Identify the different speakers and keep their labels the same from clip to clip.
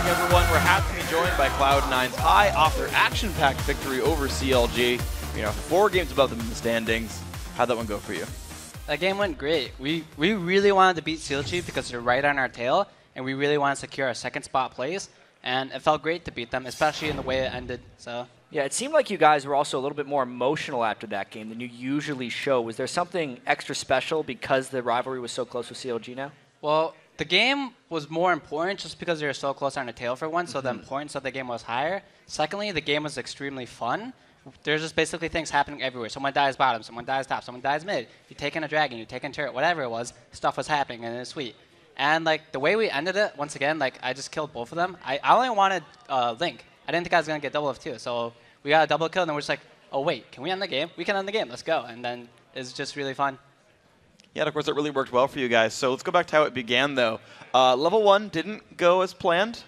Speaker 1: back, everyone. We're happy to be joined by Cloud9's high off their action-packed victory over CLG. 4 games above them in the standings. How'd that one go for you?
Speaker 2: That game went great. We really wanted to beat CLG because they're right on our tail, and we really want to secure our second spot place. And it felt great to beat them, especially in the way it ended. So
Speaker 3: yeah, it seemed like you guys were also a little bit more emotional after that game than you usually show. Was there something extra special because the rivalry was so close with CLG now?
Speaker 2: Well, the game was more important just because they were so close on the tail for one, so the importance of the game was higher. Secondly, the game was extremely fun. There's just basically things happening everywhere. Someone dies bottom, someone dies top, someone dies mid. You're taking a dragon, you're taking a turret, whatever it was, stuff was happening, and it was sweet. And like the way we ended it, once again, like I just killed both of them. I only wanted Link. I didn't think I was going to get double of 2. So we got a double kill, and then we're just like, oh wait, can we end the game? We can end the game, let's go. And then it's just really fun.
Speaker 1: Yeah, and of course, it really worked well for you guys. So let's go back to how it began, though. Level 1 didn't go as planned.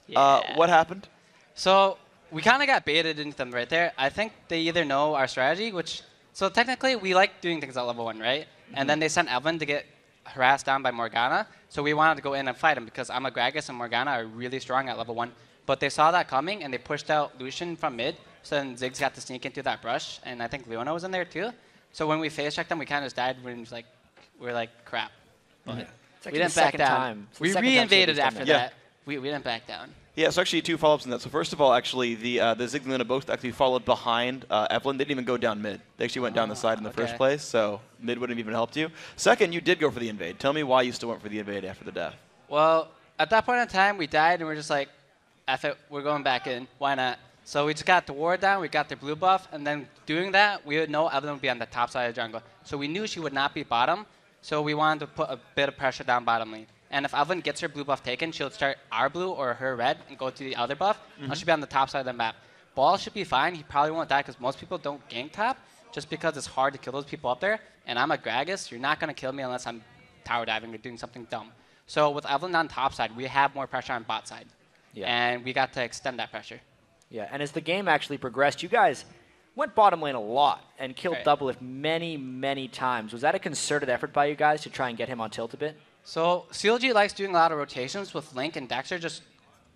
Speaker 2: Yeah.
Speaker 1: What happened?
Speaker 2: So we kind of got baited into them right there. I think they either know our strategy, so technically we like doing things at level 1, right? And then they sent Evelyn to get harassed down by Morgana. So we wanted to go in and fight him because Gragas and Morgana are really strong at level 1. But they saw that coming, and they pushed out Lucian from mid. So then Ziggs got to sneak into that brush, and I think Leona was in there too. So when we face checked them, we kind of just died. We're like, crap. But we didn't back down. We re-invaded after that. We didn't back down.
Speaker 1: Yeah, so actually 2 follow-ups in that. So first of all, actually, the Ziggs and Leona both actually followed behind Evelyn. They didn't even go down mid. They actually went down the side in the first place, so mid wouldn't have even helped you. Second, you did go for the invade. Tell me why you still went for the invade after the death.
Speaker 2: Well, at that point in time, we died, and we're just like, F it, we're going back in. Why not? So we just got the ward down, we got the blue buff, and then doing that, we would know Evelyn would be on the top side of the jungle. So we knew she would not be bottom, so we wanted to put a bit of pressure down bottom lane. And if Evelyn gets her blue buff taken, she'll start our blue or her red and go to the other buff. And she'll be on the top side of the map. Ball should be fine. He probably won't die because most people don't gank top just because it's hard to kill those people up there. And I'm a Gragas. You're not going to kill me unless I'm tower diving or doing something dumb. So with Evelyn on top side, we have more pressure on bot side. Yeah. And we got to extend that pressure.
Speaker 3: Yeah, and as the game actually progressed, you guys went bottom lane a lot and killed Doublelift many, many times. Was that a concerted effort by you guys to try and get him on tilt a bit?
Speaker 2: So CLG likes doing a lot of rotations with Link and Dexter just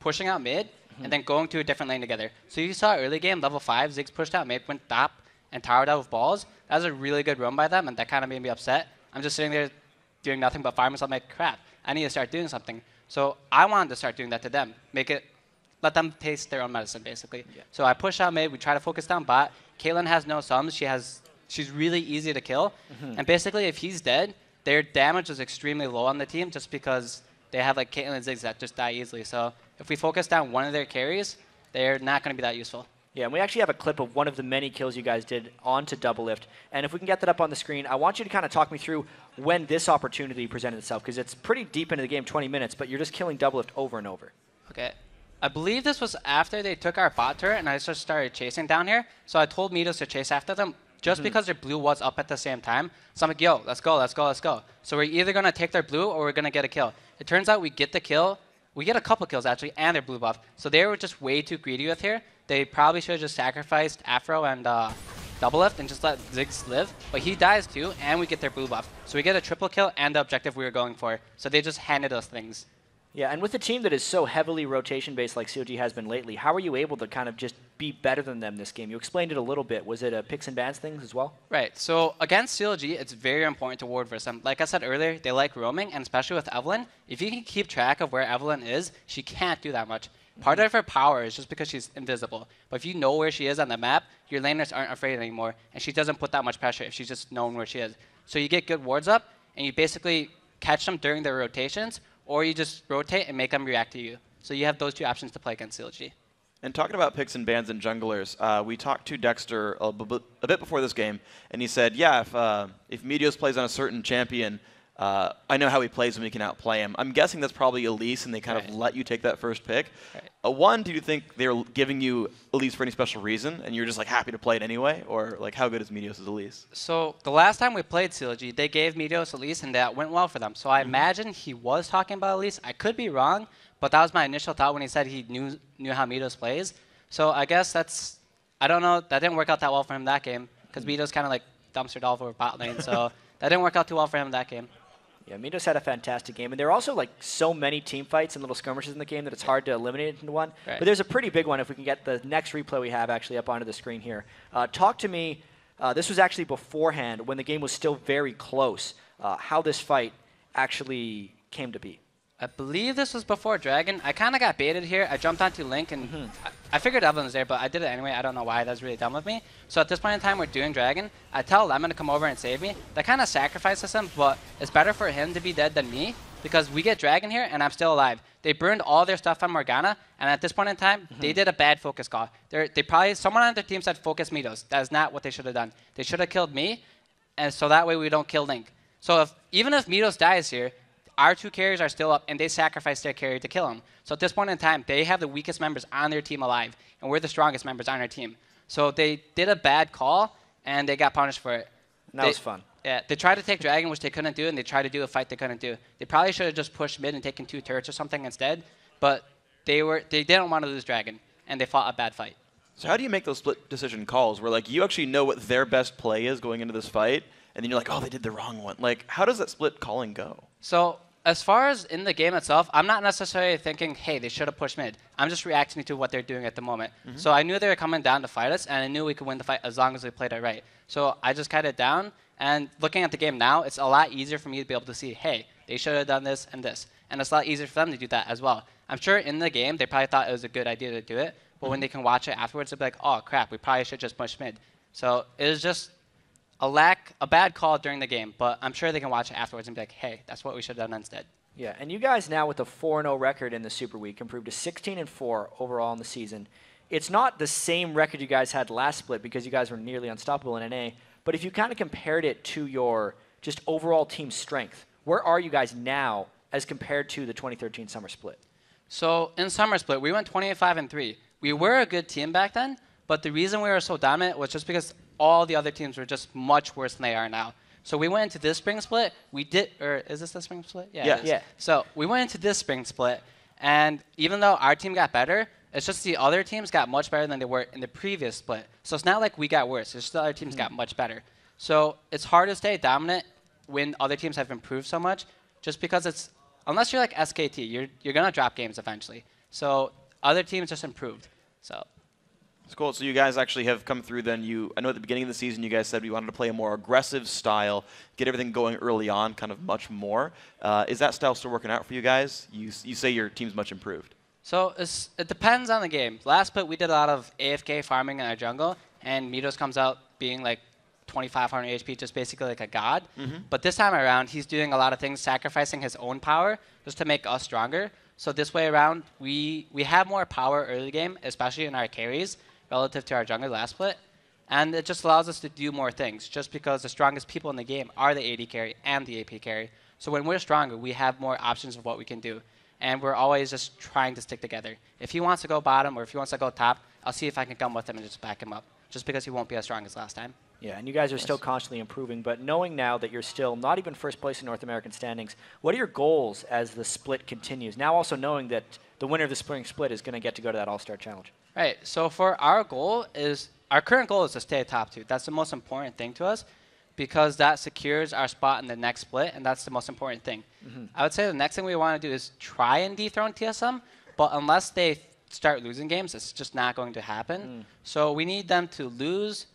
Speaker 2: pushing out mid and then going to a different lane together. So you saw early game, level 5, Ziggs pushed out mid, went top, and towered out with balls. That was a really good run by them, and that kind of made me upset. I'm just sitting there doing nothing but farming, so I'm like, crap, I need to start doing something. So I wanted to start doing that to them, let them taste their own medicine, basically. Yeah. So I push out mid, we try to focus down bot. Caitlyn has no sums, she's really easy to kill. And basically, if he's dead, their damage is extremely low on the team just because they have like Caitlyn and Ziggs that just die easily. So if we focus down one of their carries, they're not going to be that useful.
Speaker 3: Yeah, and we actually have a clip of one of the many kills you guys did onto Doublelift. And if we can get that up on the screen, I want you to kind of talk me through when this opportunity presented itself, because it's pretty deep into the game, 20 minutes, but you're just killing Doublelift over and over.
Speaker 2: Okay. I believe this was after they took our bot turret, and I just started chasing down here. So I told Midos to chase after them. Just because their blue was up at the same time. So I'm like, yo, let's go, let's go, let's go. So we're either going to take their blue or we're going to get a kill. It turns out we get the kill. We get a couple kills, actually, and their blue buff. So they were just way too greedy with here. They probably should have just sacrificed Afro and Doublelift and just let Ziggs live. But he dies, too, and we get their blue buff. So we get a triple kill and the objective we were going for. So they just handed us things.
Speaker 3: Yeah, and with a team that is so heavily rotation-based like COG has been lately, how are you able to kind of just be better than them this game? You explained it a little bit. Was it a picks and bans things as well? Right.
Speaker 2: So against CLG, it's very important to ward versus them. Like I said earlier, they like roaming, and especially with Evelyn, if you can keep track of where Evelyn is, she can't do that much. Part of her power is just because she's invisible. But if you know where she is on the map, your laners aren't afraid anymore, and she doesn't put that much pressure if she's just known where she is. So you get good wards up, and you basically catch them during their rotations, or you just rotate and make them react to you. So you have those 2 options to play against CLG.
Speaker 1: And talking about picks and bans and junglers, we talked to Dexter a bit before this game, and he said, yeah, if Meteos plays on a certain champion, I know how he plays and we can outplay him. I'm guessing that's probably Elise, and they kind of let you take that first pick. One, do you think they're giving you Elise for any special reason, and you're just like happy to play it anyway? Or like how good is Meteos as Elise?
Speaker 2: So the last time we played CLG, they gave Meteos Elise, and that went well for them. So I imagine he was talking about Elise. I could be wrong, but that was my initial thought when he said he knew how Meteos plays. So I guess I don't know, that didn't work out that well for him that game, because Meteos kind of like dumpstered all over bot lane. So that didn't work out too well for him that game.
Speaker 3: Yeah, Mitos had a fantastic game, and there are also like so many team fights and little skirmishes in the game that it's hard to eliminate it into one.
Speaker 2: Right.
Speaker 3: But there's a pretty big one if we can get the next replay we have actually up onto the screen here. Talk to me, this was actually beforehand when the game was still very close, how this fight actually came to be.
Speaker 2: I believe this was before Dragon. I kind of got baited here. I jumped onto Link, and I figured Evelyn was there, but I did it anyway. I don't know why. That was really dumb of me. So at this point in time, we're doing Dragon. I tell Lemon to come over and save me. That kind of sacrifices him, but it's better for him to be dead than me because we get Dragon here, and I'm still alive. They burned all their stuff on Morgana, and at this point in time, they did a bad focus call. Someone on their team said focus Mitos. That is not what they should have done. They should have killed me, and so that way we don't kill Link. So even if Mitos dies here, our 2 carriers are still up, and they sacrificed their carrier to kill him. So at this point in time, they have the weakest members on their team alive, and we're the strongest members on our team. So they did a bad call, and they got punished for it.
Speaker 3: That was fun.
Speaker 2: Yeah, they tried to take Dragon, which they couldn't do, and they tried to do a fight they couldn't do. They probably should have just pushed mid and taken 2 turrets or something instead, but they didn't want to lose Dragon, and they fought a bad fight.
Speaker 1: So how do you make those split decision calls where like you actually know what their best play is going into this fight, and then you're like, oh, they did the wrong one? Like, how does that split calling go?
Speaker 2: So as far as in the game itself, I'm not necessarily thinking, hey, they should have pushed mid. I'm just reacting to what they're doing at the moment. So I knew they were coming down to fight us, and I knew we could win the fight as long as we played it right. So I just cut it down, and looking at the game now, it's a lot easier for me to be able to see, hey, they should have done this and this. And it's a lot easier for them to do that as well. I'm sure in the game, they probably thought it was a good idea to do it, but when they can watch it afterwards, they'll be like, oh, crap, we probably should just push mid. So it was just a bad call during the game, but I'm sure they can watch it afterwards and be like, hey, that's what we should have done instead.
Speaker 3: Yeah, and you guys now with a 4-0 record in the Super Week improved to 16-4 overall in the season. It's not the same record you guys had last split because you guys were nearly unstoppable in NA, but if you kind of compared it to your just overall team strength, where are you guys now as compared to the 2013 summer split?
Speaker 2: So in summer split, we went 28-5-3. We were a good team back then, but the reason we were so dominant was just because all the other teams were just much worse than they are now. So we went into this spring split. Is this the spring split?
Speaker 3: Yeah.
Speaker 2: So we went into this spring split, and even though our team got better, it's just the other teams got much better than they were in the previous split. So it's not like we got worse. It's just the other teams got much better. So it's hard to stay dominant when other teams have improved so much, just because unless you're like SKT, you're gonna drop games eventually. So other teams just improved. So.
Speaker 1: It's cool. So you guys actually have come through then. I know at the beginning of the season you guys said we wanted to play a more aggressive style, get everything going early on, kind of much more. Is that style still working out for you guys? You say your team's much improved.
Speaker 2: So it depends on the game. Last split we did a lot of AFK farming in our jungle, and Mitos comes out being like 2,500 HP, just basically like a god. But this time around, he's doing a lot of things, sacrificing his own power just to make us stronger. So this way around, we have more power early game, especially in our carries, relative to our jungler last split. And it just allows us to do more things, just because the strongest people in the game are the AD carry and the AP carry. So when we're stronger, we have more options of what we can do. And we're always just trying to stick together. If he wants to go bottom or if he wants to go top, I'll see if I can come with him and just back him up, just because he won't be as strong as last time.
Speaker 3: Yeah, and you guys are still constantly improving, but knowing now that you're still not even first place in North American standings, what are your goals as the split continues? Now also knowing that the winner of the spring split is going to get to go to that All-Star Challenge.
Speaker 2: Right, so for our current goal is to stay top 2. That's the most important thing to us, because that secures our spot in the next split, and that's the most important thing. I would say the next thing we want to do is try and dethrone TSM, but unless they start losing games, it's just not going to happen. So we need them to lose,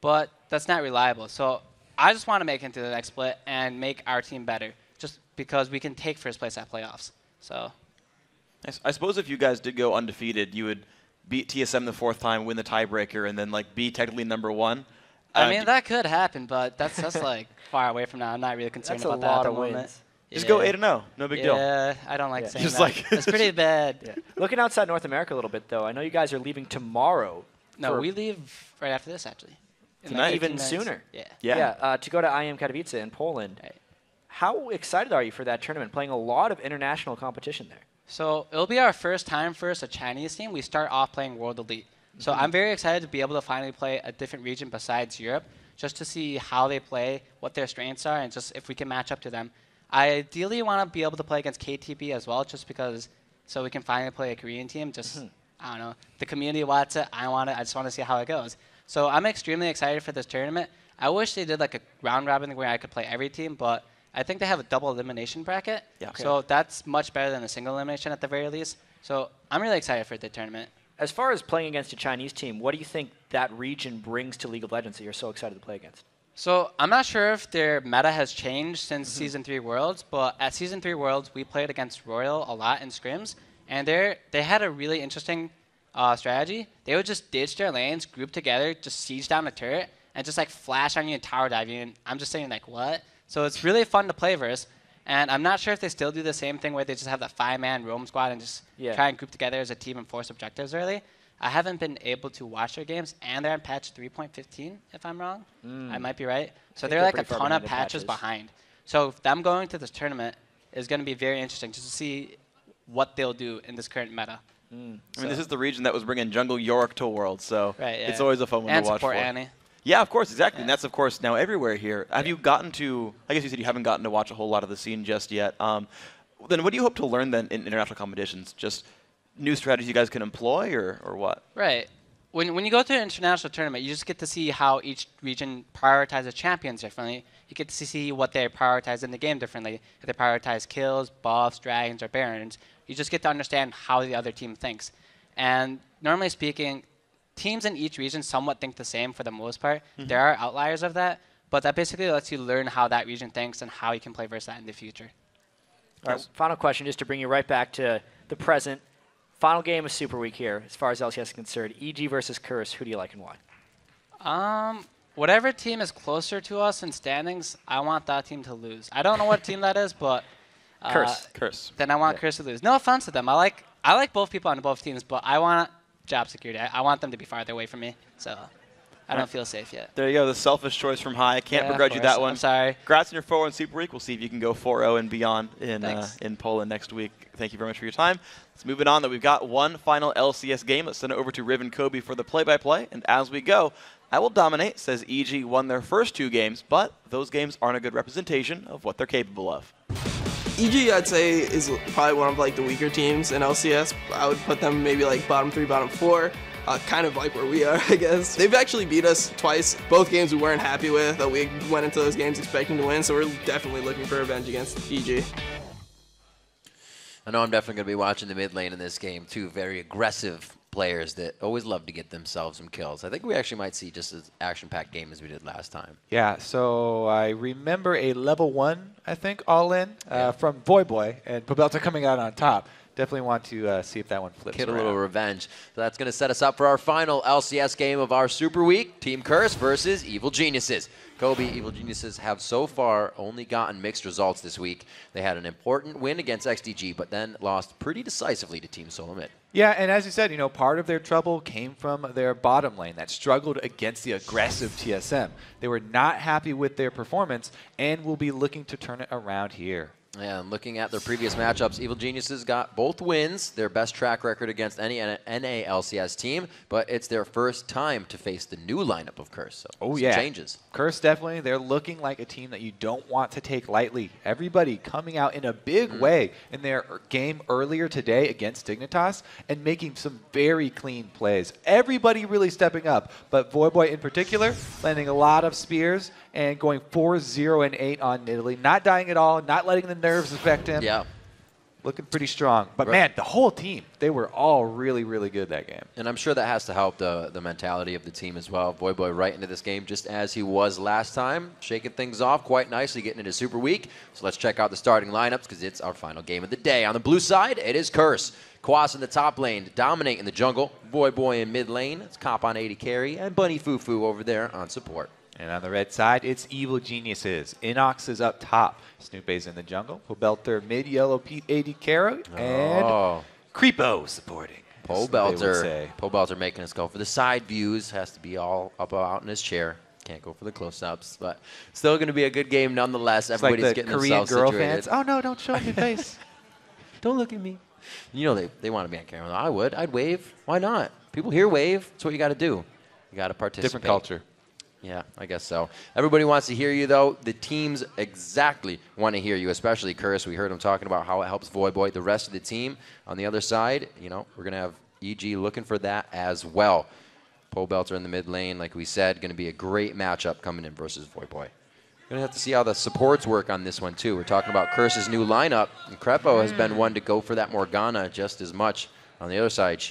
Speaker 2: but that's not reliable. So I just want to make it into the next split and make our team better, just because we can take first place at playoffs. So
Speaker 1: I suppose if you guys did go undefeated, you would beat TSM the 4th time, win the tiebreaker, and then like be technically #1.
Speaker 2: I mean, that could happen, but that's like far away from now. I'm not really concerned about that at the moment.
Speaker 1: Just go 8-0. No big deal.
Speaker 2: Yeah, I don't like saying
Speaker 1: Just
Speaker 2: that.
Speaker 1: like
Speaker 2: it's pretty bad.
Speaker 3: Yeah. Looking outside North America a little bit, though, I know you guys are leaving tomorrow.
Speaker 2: No, we leave right after this, actually.
Speaker 1: Tonight?
Speaker 3: Even sooner.
Speaker 2: Yeah.
Speaker 3: To go to IM Katowice in Poland.
Speaker 2: Right.
Speaker 3: How excited are you for that tournament, playing a lot of international competition there?
Speaker 2: So it'll be our first time for us, a Chinese team. We start off playing World Elite. So I'm very excited to be able to finally play a different region besides Europe, just to see how they play, what their strengths are, and just if we can match up to them. I ideally want to be able to play against KTP as well, just because so we can finally play a Korean team. Just, I don't know, the community wants it, I want it, I just want to see how it goes. So I'm extremely excited for this tournament. I wish they did like a round robin where I could play every team, but I think they have a double elimination bracket.
Speaker 1: Yeah. Okay.
Speaker 2: So that's much better than a single elimination at the very least. So I'm really excited for the tournament.
Speaker 3: As far as playing against a Chinese team, what do you think that region brings to League of Legends that you're so excited to play against?
Speaker 2: So I'm not sure if their meta has changed since Season 3 Worlds, but at Season 3 Worlds, we played against Royal a lot in scrims, and they had a really interesting strategy. They would just ditch their lanes, group together, just siege down a turret, and just like flash on you and tower dive you, and I'm just saying like, what? So it's really fun to play versus, and I'm not sure if they still do the same thing where they just have that 5-man roam squad and just try and group together as a team and force objectives early. I haven't been able to watch their games, and they're on patch 3.15, if I'm wrong. I might be right. So they're like a ton of patches behind. So them going to this tournament is going to be very interesting just to see what they'll do in this current meta.
Speaker 1: I mean, this is the region that was bringing Jungle York to Worlds, so it's always a fun one
Speaker 2: and
Speaker 1: to watch for.
Speaker 2: Annie.
Speaker 1: Yeah, of course, exactly. And that's, of course, now everywhere here. Have you gotten to, I guess you said you haven't gotten to watch a whole lot of the scene just yet. Then what do you hope to learn then in international competitions? Just new strategies you guys can employ or what?
Speaker 2: Right. When you go to an international tournament, you just get to see how each region prioritizes champions differently. You get to see what they prioritize in the game differently. If they prioritize kills, buffs, dragons, or barons, you just get to understand how the other team thinks. And normally speaking, teams in each region somewhat think the same for the most part. There are outliers of that, but that basically lets you learn how that region thinks and how you can play versus that in the future.
Speaker 3: All right, final question, just to bring you right back to the present. Final game of Super Week here, as far as LCS is concerned. EG versus Curse. Who do you like and why?
Speaker 2: Whatever team is closer to us in standings, I want that team to lose. I don't know what team that is, but
Speaker 3: Curse.
Speaker 2: Then I want Curse to lose. No offense to them. I like both people on both teams, but I want job security. I want them to be farther away from me, so I don't feel safe yet.
Speaker 1: There you go, the selfish choice from High. Can't begrudge you that one.
Speaker 2: I'm sorry.
Speaker 1: Congrats on your 4-1 Super Week. We'll see if you can go 4-0 and beyond in Poland next week. Thank you very much for your time. Let's move it on. We've got one final LCS game. Let's send it over to Riv and Kobe for the play-by-play. And as we go, I will dominate. Says EG won their first 2 games, but those games aren't a good representation of what they're capable of.
Speaker 4: EG, I'd say, is probably one of like the weaker teams in LCS. I would put them maybe like bottom 3, bottom 4. Kind of like where we are, I guess. They've actually beat us twice. Both games we weren't happy with. We went into those games expecting to win, so we're definitely looking for revenge against EG.
Speaker 5: I know I'm definitely going to be watching the mid lane in this game. 2 very aggressive players that always love to get themselves some kills. I think we actually might see just as action-packed game as we did last time.
Speaker 6: Yeah, so I remember a level 1, I think, all-in from Voyboy, and Pobelta coming out on top. Definitely want to see if that one flips
Speaker 5: Get
Speaker 6: around.
Speaker 5: a little revenge. So that's going to set us up for our final LCS game of our Super Week. Team Curse versus Evil Geniuses. Kobe, Evil Geniuses have so far only gotten mixed results this week. They had an important win against XDG, but then lost pretty decisively to Team Solo Mid.
Speaker 6: Yeah, and as you said, you know, part of their trouble came from their bottom lane that struggled against the aggressive TSM. They were not happy with their performance and will be looking to turn it around here.
Speaker 5: Yeah, and looking at their previous matchups, Evil Geniuses got both wins, their best track record against any NA LCS team, but it's their first time to face the new lineup of Curse. So some changes.
Speaker 6: Curse definitely, they're looking like a team that you don't want to take lightly. Everybody coming out in a big way in their game earlier today against Dignitas and making some very clean plays. Everybody really stepping up, but Voyboy in particular landing a lot of spears and going 4-0-8 on Italy. Not dying at all, not letting the nerves affect him.
Speaker 5: Yeah.
Speaker 6: Looking pretty strong. But, man, the whole team, they were all really, really good that game.
Speaker 5: And I'm sure that has to help the mentality of the team as well. Voyboy right into this game just as he was last time, shaking things off quite nicely, getting into Super Week. So let's check out the starting lineups because it's our final game of the day. On the blue side, it is Curse. Quas in the top lane to dominate in the jungle. Voyboy in mid lane. It's Cop on 80 carry. And Bunny Fufu over there on support.
Speaker 6: And on the red side, it's Evil Geniuses. Inox is up top. Snoopy's in the jungle. Pobelter mid-yellow Pete 80 carry. And Creepo supporting.
Speaker 5: Pobelter making us go for the side views. Has to be all up out in his chair. Can't go for the close-ups. But still going to be a good game nonetheless.
Speaker 6: It's
Speaker 5: Everybody's
Speaker 6: like the
Speaker 5: getting
Speaker 6: Korean
Speaker 5: themselves
Speaker 6: girl
Speaker 5: situated.
Speaker 6: fans. Oh, no, don't show your face.
Speaker 5: Don't look at me. You know they want to be on camera. I would. I'd wave. Why not? People here wave. That's what you got to do. You got to participate.
Speaker 6: Different culture.
Speaker 5: Yeah, I guess so. Everybody wants to hear you, though. The teams exactly want to hear you, especially Curse. We heard him talking about how it helps Voyboy. The rest of the team on the other side, you know, we're going to have EG looking for that as well. Pobelter in the mid lane, like we said, going to be a great matchup coming in versus Voyboy. Going to have to see how the supports work on this one, too. We're talking about Curse's new lineup. And Crepo has been one to go for that Morgana just as much. On the other side,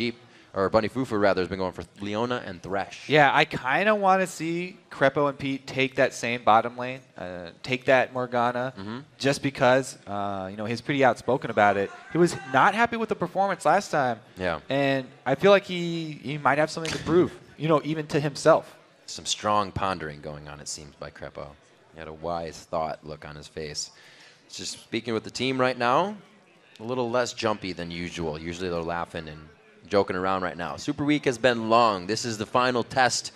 Speaker 5: Bunny Fufu, rather, has been going for Leona and Thresh.
Speaker 6: Yeah, I kind of want to see Crepo and Pete take that same bottom lane, take that Morgana, just because, he's pretty outspoken about it. He was not happy with the performance last time.
Speaker 5: Yeah.
Speaker 6: And I feel like he might have something to prove, even to himself.
Speaker 5: Some strong pondering going on, it seems, by Crepo. He had a wise thought look on his face. He's just speaking with the team right now, a little less jumpy than usual. Usually they're laughing and joking around right now. Super Week has been long. This is the final test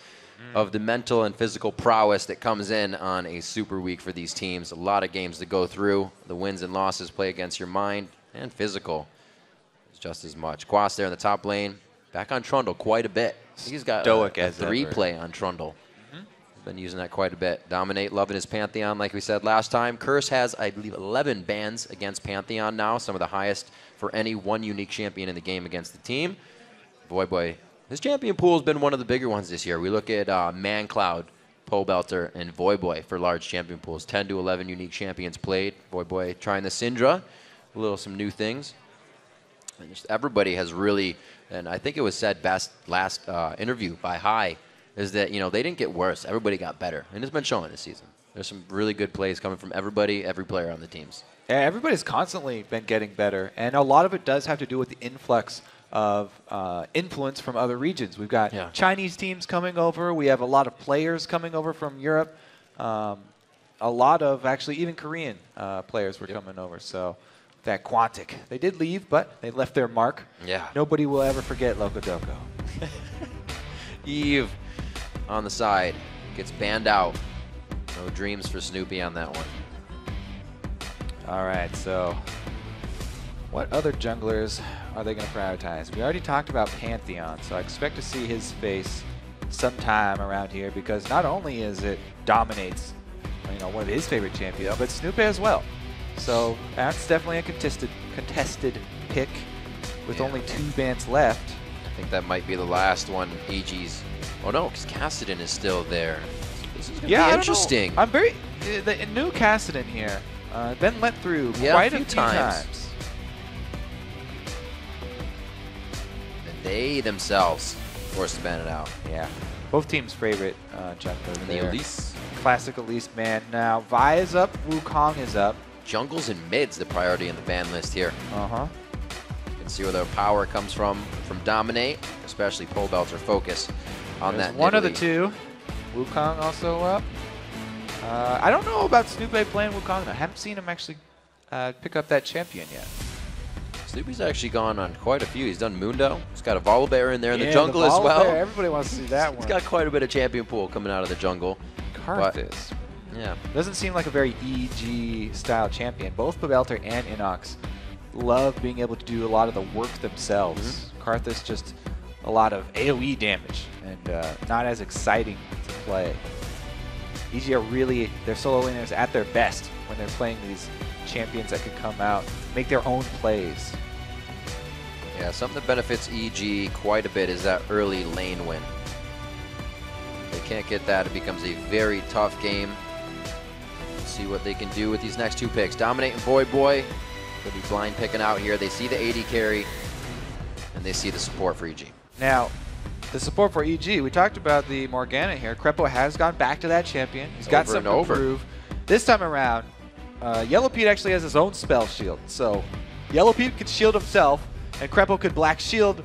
Speaker 5: of the mental and physical prowess that comes in on a Super Week for these teams. A lot of games to go through. The wins and losses play against your mind, and physical is just as much. Quas there in the top lane. Back on Trundle quite a bit. He's got
Speaker 6: Stoic
Speaker 5: a
Speaker 6: as
Speaker 5: 3-play on Trundle. Been using that quite a bit. Dominate, loving his Pantheon, like we said last time. Curse has, I believe, 11 bans against Pantheon now, some of the highest for any one unique champion in the game against the team. Voyboy, his champion pool has been one of the bigger ones this year. We look at ManCloud, Pobelter, and Voyboy for large champion pools. 10 to 11 unique champions played. Voyboy trying the Syndra, some new things. And just everybody has really, and I think it was said best last interview by High, is that, they didn't get worse. Everybody got better. And it's been showing this season. There's some really good plays coming from everybody, every player on the teams.
Speaker 6: Yeah, everybody's constantly been getting better. And a lot of it does have to do with the influx of influence from other regions. We've got Chinese teams coming over. We have a lot of players coming over from Europe. A lot of, actually, even Korean players were coming over. So that Quantic, they did leave, but they left their mark.
Speaker 5: Yeah.
Speaker 6: Nobody will ever forget Loco Doco.
Speaker 5: Eve on the side gets banned out. No dreams for Snoopy on that one.
Speaker 6: All right, so what other junglers are they going to prioritize? We already talked about Pantheon, so I expect to see his face sometime around here, because not only is it Dominate's, one of his favorite champions, but Snoopy as well. So that's definitely a contested pick with only 2 bans left.
Speaker 5: I think that might be the last one. EG's. Oh no, because Cassidy is still there. This is going to be interesting.
Speaker 6: I'm very the new Cassidy here. Been let through quite a few times.
Speaker 5: And they themselves forced to ban it out.
Speaker 6: Yeah. Both teams' favorite jungler
Speaker 5: And
Speaker 6: there.
Speaker 5: the Elise.
Speaker 6: Classic Elise, man. Now, Vi is up. Wukong is up.
Speaker 5: Jungles and mids the priority in the ban list here.
Speaker 6: Uh-huh.
Speaker 5: You can see where their power comes from Dominate, especially Pobelter focus on
Speaker 6: There's
Speaker 5: that.
Speaker 6: one of the
Speaker 5: Nidalee.
Speaker 6: 2. Wukong also up. I don't know about Snoopy playing Wukong. I haven't seen him actually pick up that champion yet.
Speaker 5: Snoopy's actually gone on quite a few. He's done Mundo. He's got a Volibear in there in the
Speaker 6: Yeah,
Speaker 5: jungle as well.
Speaker 6: Volibear, everybody wants to see that one.
Speaker 5: He's got quite a bit of champion pool coming out of the jungle.
Speaker 6: Karthus.
Speaker 5: Yeah.
Speaker 6: Doesn't seem like a very EG style champion. Both Pobelter and Inox love being able to do a lot of the work themselves. Karthus just a lot of AoE damage and not as exciting to play. EG are really, their solo laners at their best when they're playing these champions that could come out, make their own plays.
Speaker 5: Yeah, something that benefits EG quite a bit is that early lane win. If they can't get that, it becomes a very tough game. Let's see what they can do with these next 2 picks. Dominate and Voyboy. They'll be blind picking out here. They see the AD carry, and they see the support for EG.
Speaker 6: Now, the support for EG, we talked about the Morgana here. Crepo has gone back to that champion. He's got something to prove. This time around, Yellow Pete actually has his own spell shield. So Yellow Pete could shield himself, and Crepo could black shield,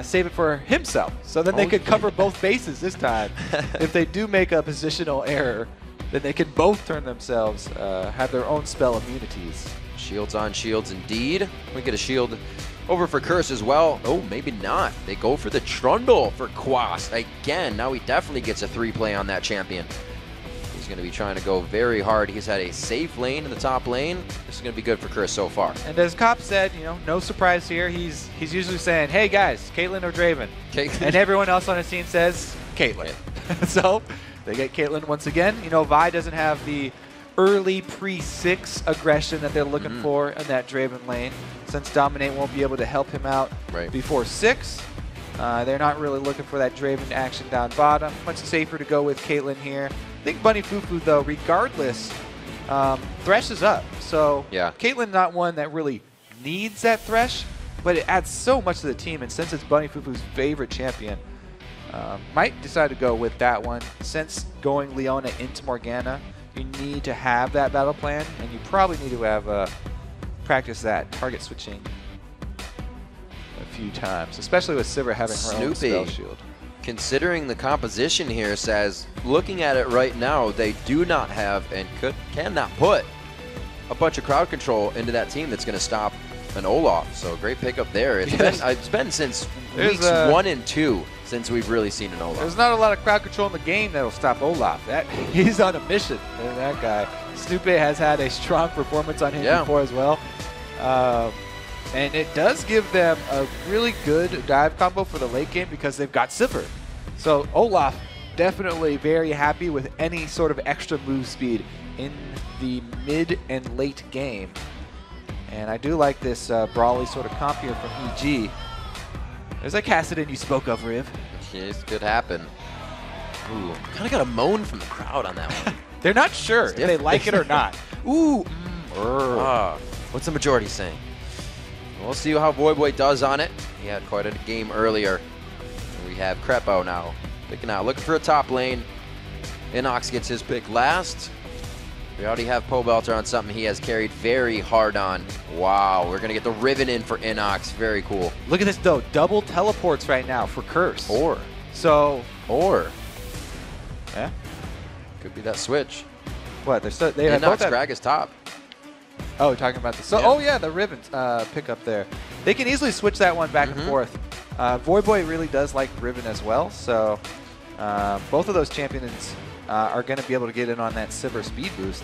Speaker 6: save it for himself. So then they could cover both bases this time. If they do make a positional error, then they can both turn themselves, have their own spell immunities.
Speaker 5: Shields on shields indeed. We get a shield over for Curse as well. Oh, maybe not. They go for the Trundle for Quas. Again, now he definitely gets a 3-play on that champion. He's going to be trying to go very hard. He's had a safe lane in the top lane. This is going to be good for Curse so far.
Speaker 6: And as Cop said, no surprise here. He's usually saying, hey guys, Caitlyn or Draven?
Speaker 5: Caitlyn.
Speaker 6: And everyone else on his team says, Caitlyn. So they get Caitlyn once again. Vi doesn't have the early pre-6 aggression that they're looking for in that Draven lane. Since Dominate won't be able to help him out before 6, they're not really looking for that Draven action down bottom. Much safer to go with Caitlyn here. I think Bunny Fufu, though, regardless, Thresh is up. So
Speaker 5: yeah.
Speaker 6: Caitlyn not one that really needs that Thresh, but it adds so much to the team. And since it's Bunny Fufu's favorite champion, might decide to go with that one. Since going Leona into Morgana, you need to have that battle plan, and you probably need to have practice that target switching a few times, especially with Sivir having her own spell shield.
Speaker 5: Considering the composition here, says, looking at it right now, they do not have and cannot put a bunch of crowd control into that team that's going to stop an Olaf. So great pickup there. It's been since weeks 1 and 2 since we've really seen an Olaf.
Speaker 6: There's not a lot of crowd control in the game that'll stop Olaf. He's on a mission. That guy. Snoop has had a strong performance on him before as well. And it does give them a really good dive combo for the late game because they've got Sivir. So Olaf definitely very happy with any sort of extra move speed in the mid and late game. And I do like this brawly sort of comp here from EG. There's that Kassadin you spoke of, Riv.
Speaker 5: Yes, could happen. Ooh, kind of got a moan from the crowd on that one.
Speaker 6: They're not sure if they like it or not. Ooh.
Speaker 5: What's the majority saying? We'll see how Voyboy does on it. He had quite a game earlier. We have Crepo now picking out, looking for a top lane. Inox gets his pick last. We already have Pobelter on something he has carried very hard on. Wow, we're going to get the Riven in for Inox. Very cool.
Speaker 6: Look at this, though. Double teleports right now for Curse.
Speaker 5: Or.
Speaker 6: Yeah.
Speaker 5: Could be that switch.
Speaker 6: What? They have both
Speaker 5: Inox Grag is top.
Speaker 6: Oh, talking about this. So, oh, yeah, the Riven pickup there. They can easily switch that one back and forth. Voyboy really does like Riven as well. So, both of those champions are going to be able to get in on that Sivir speed boost.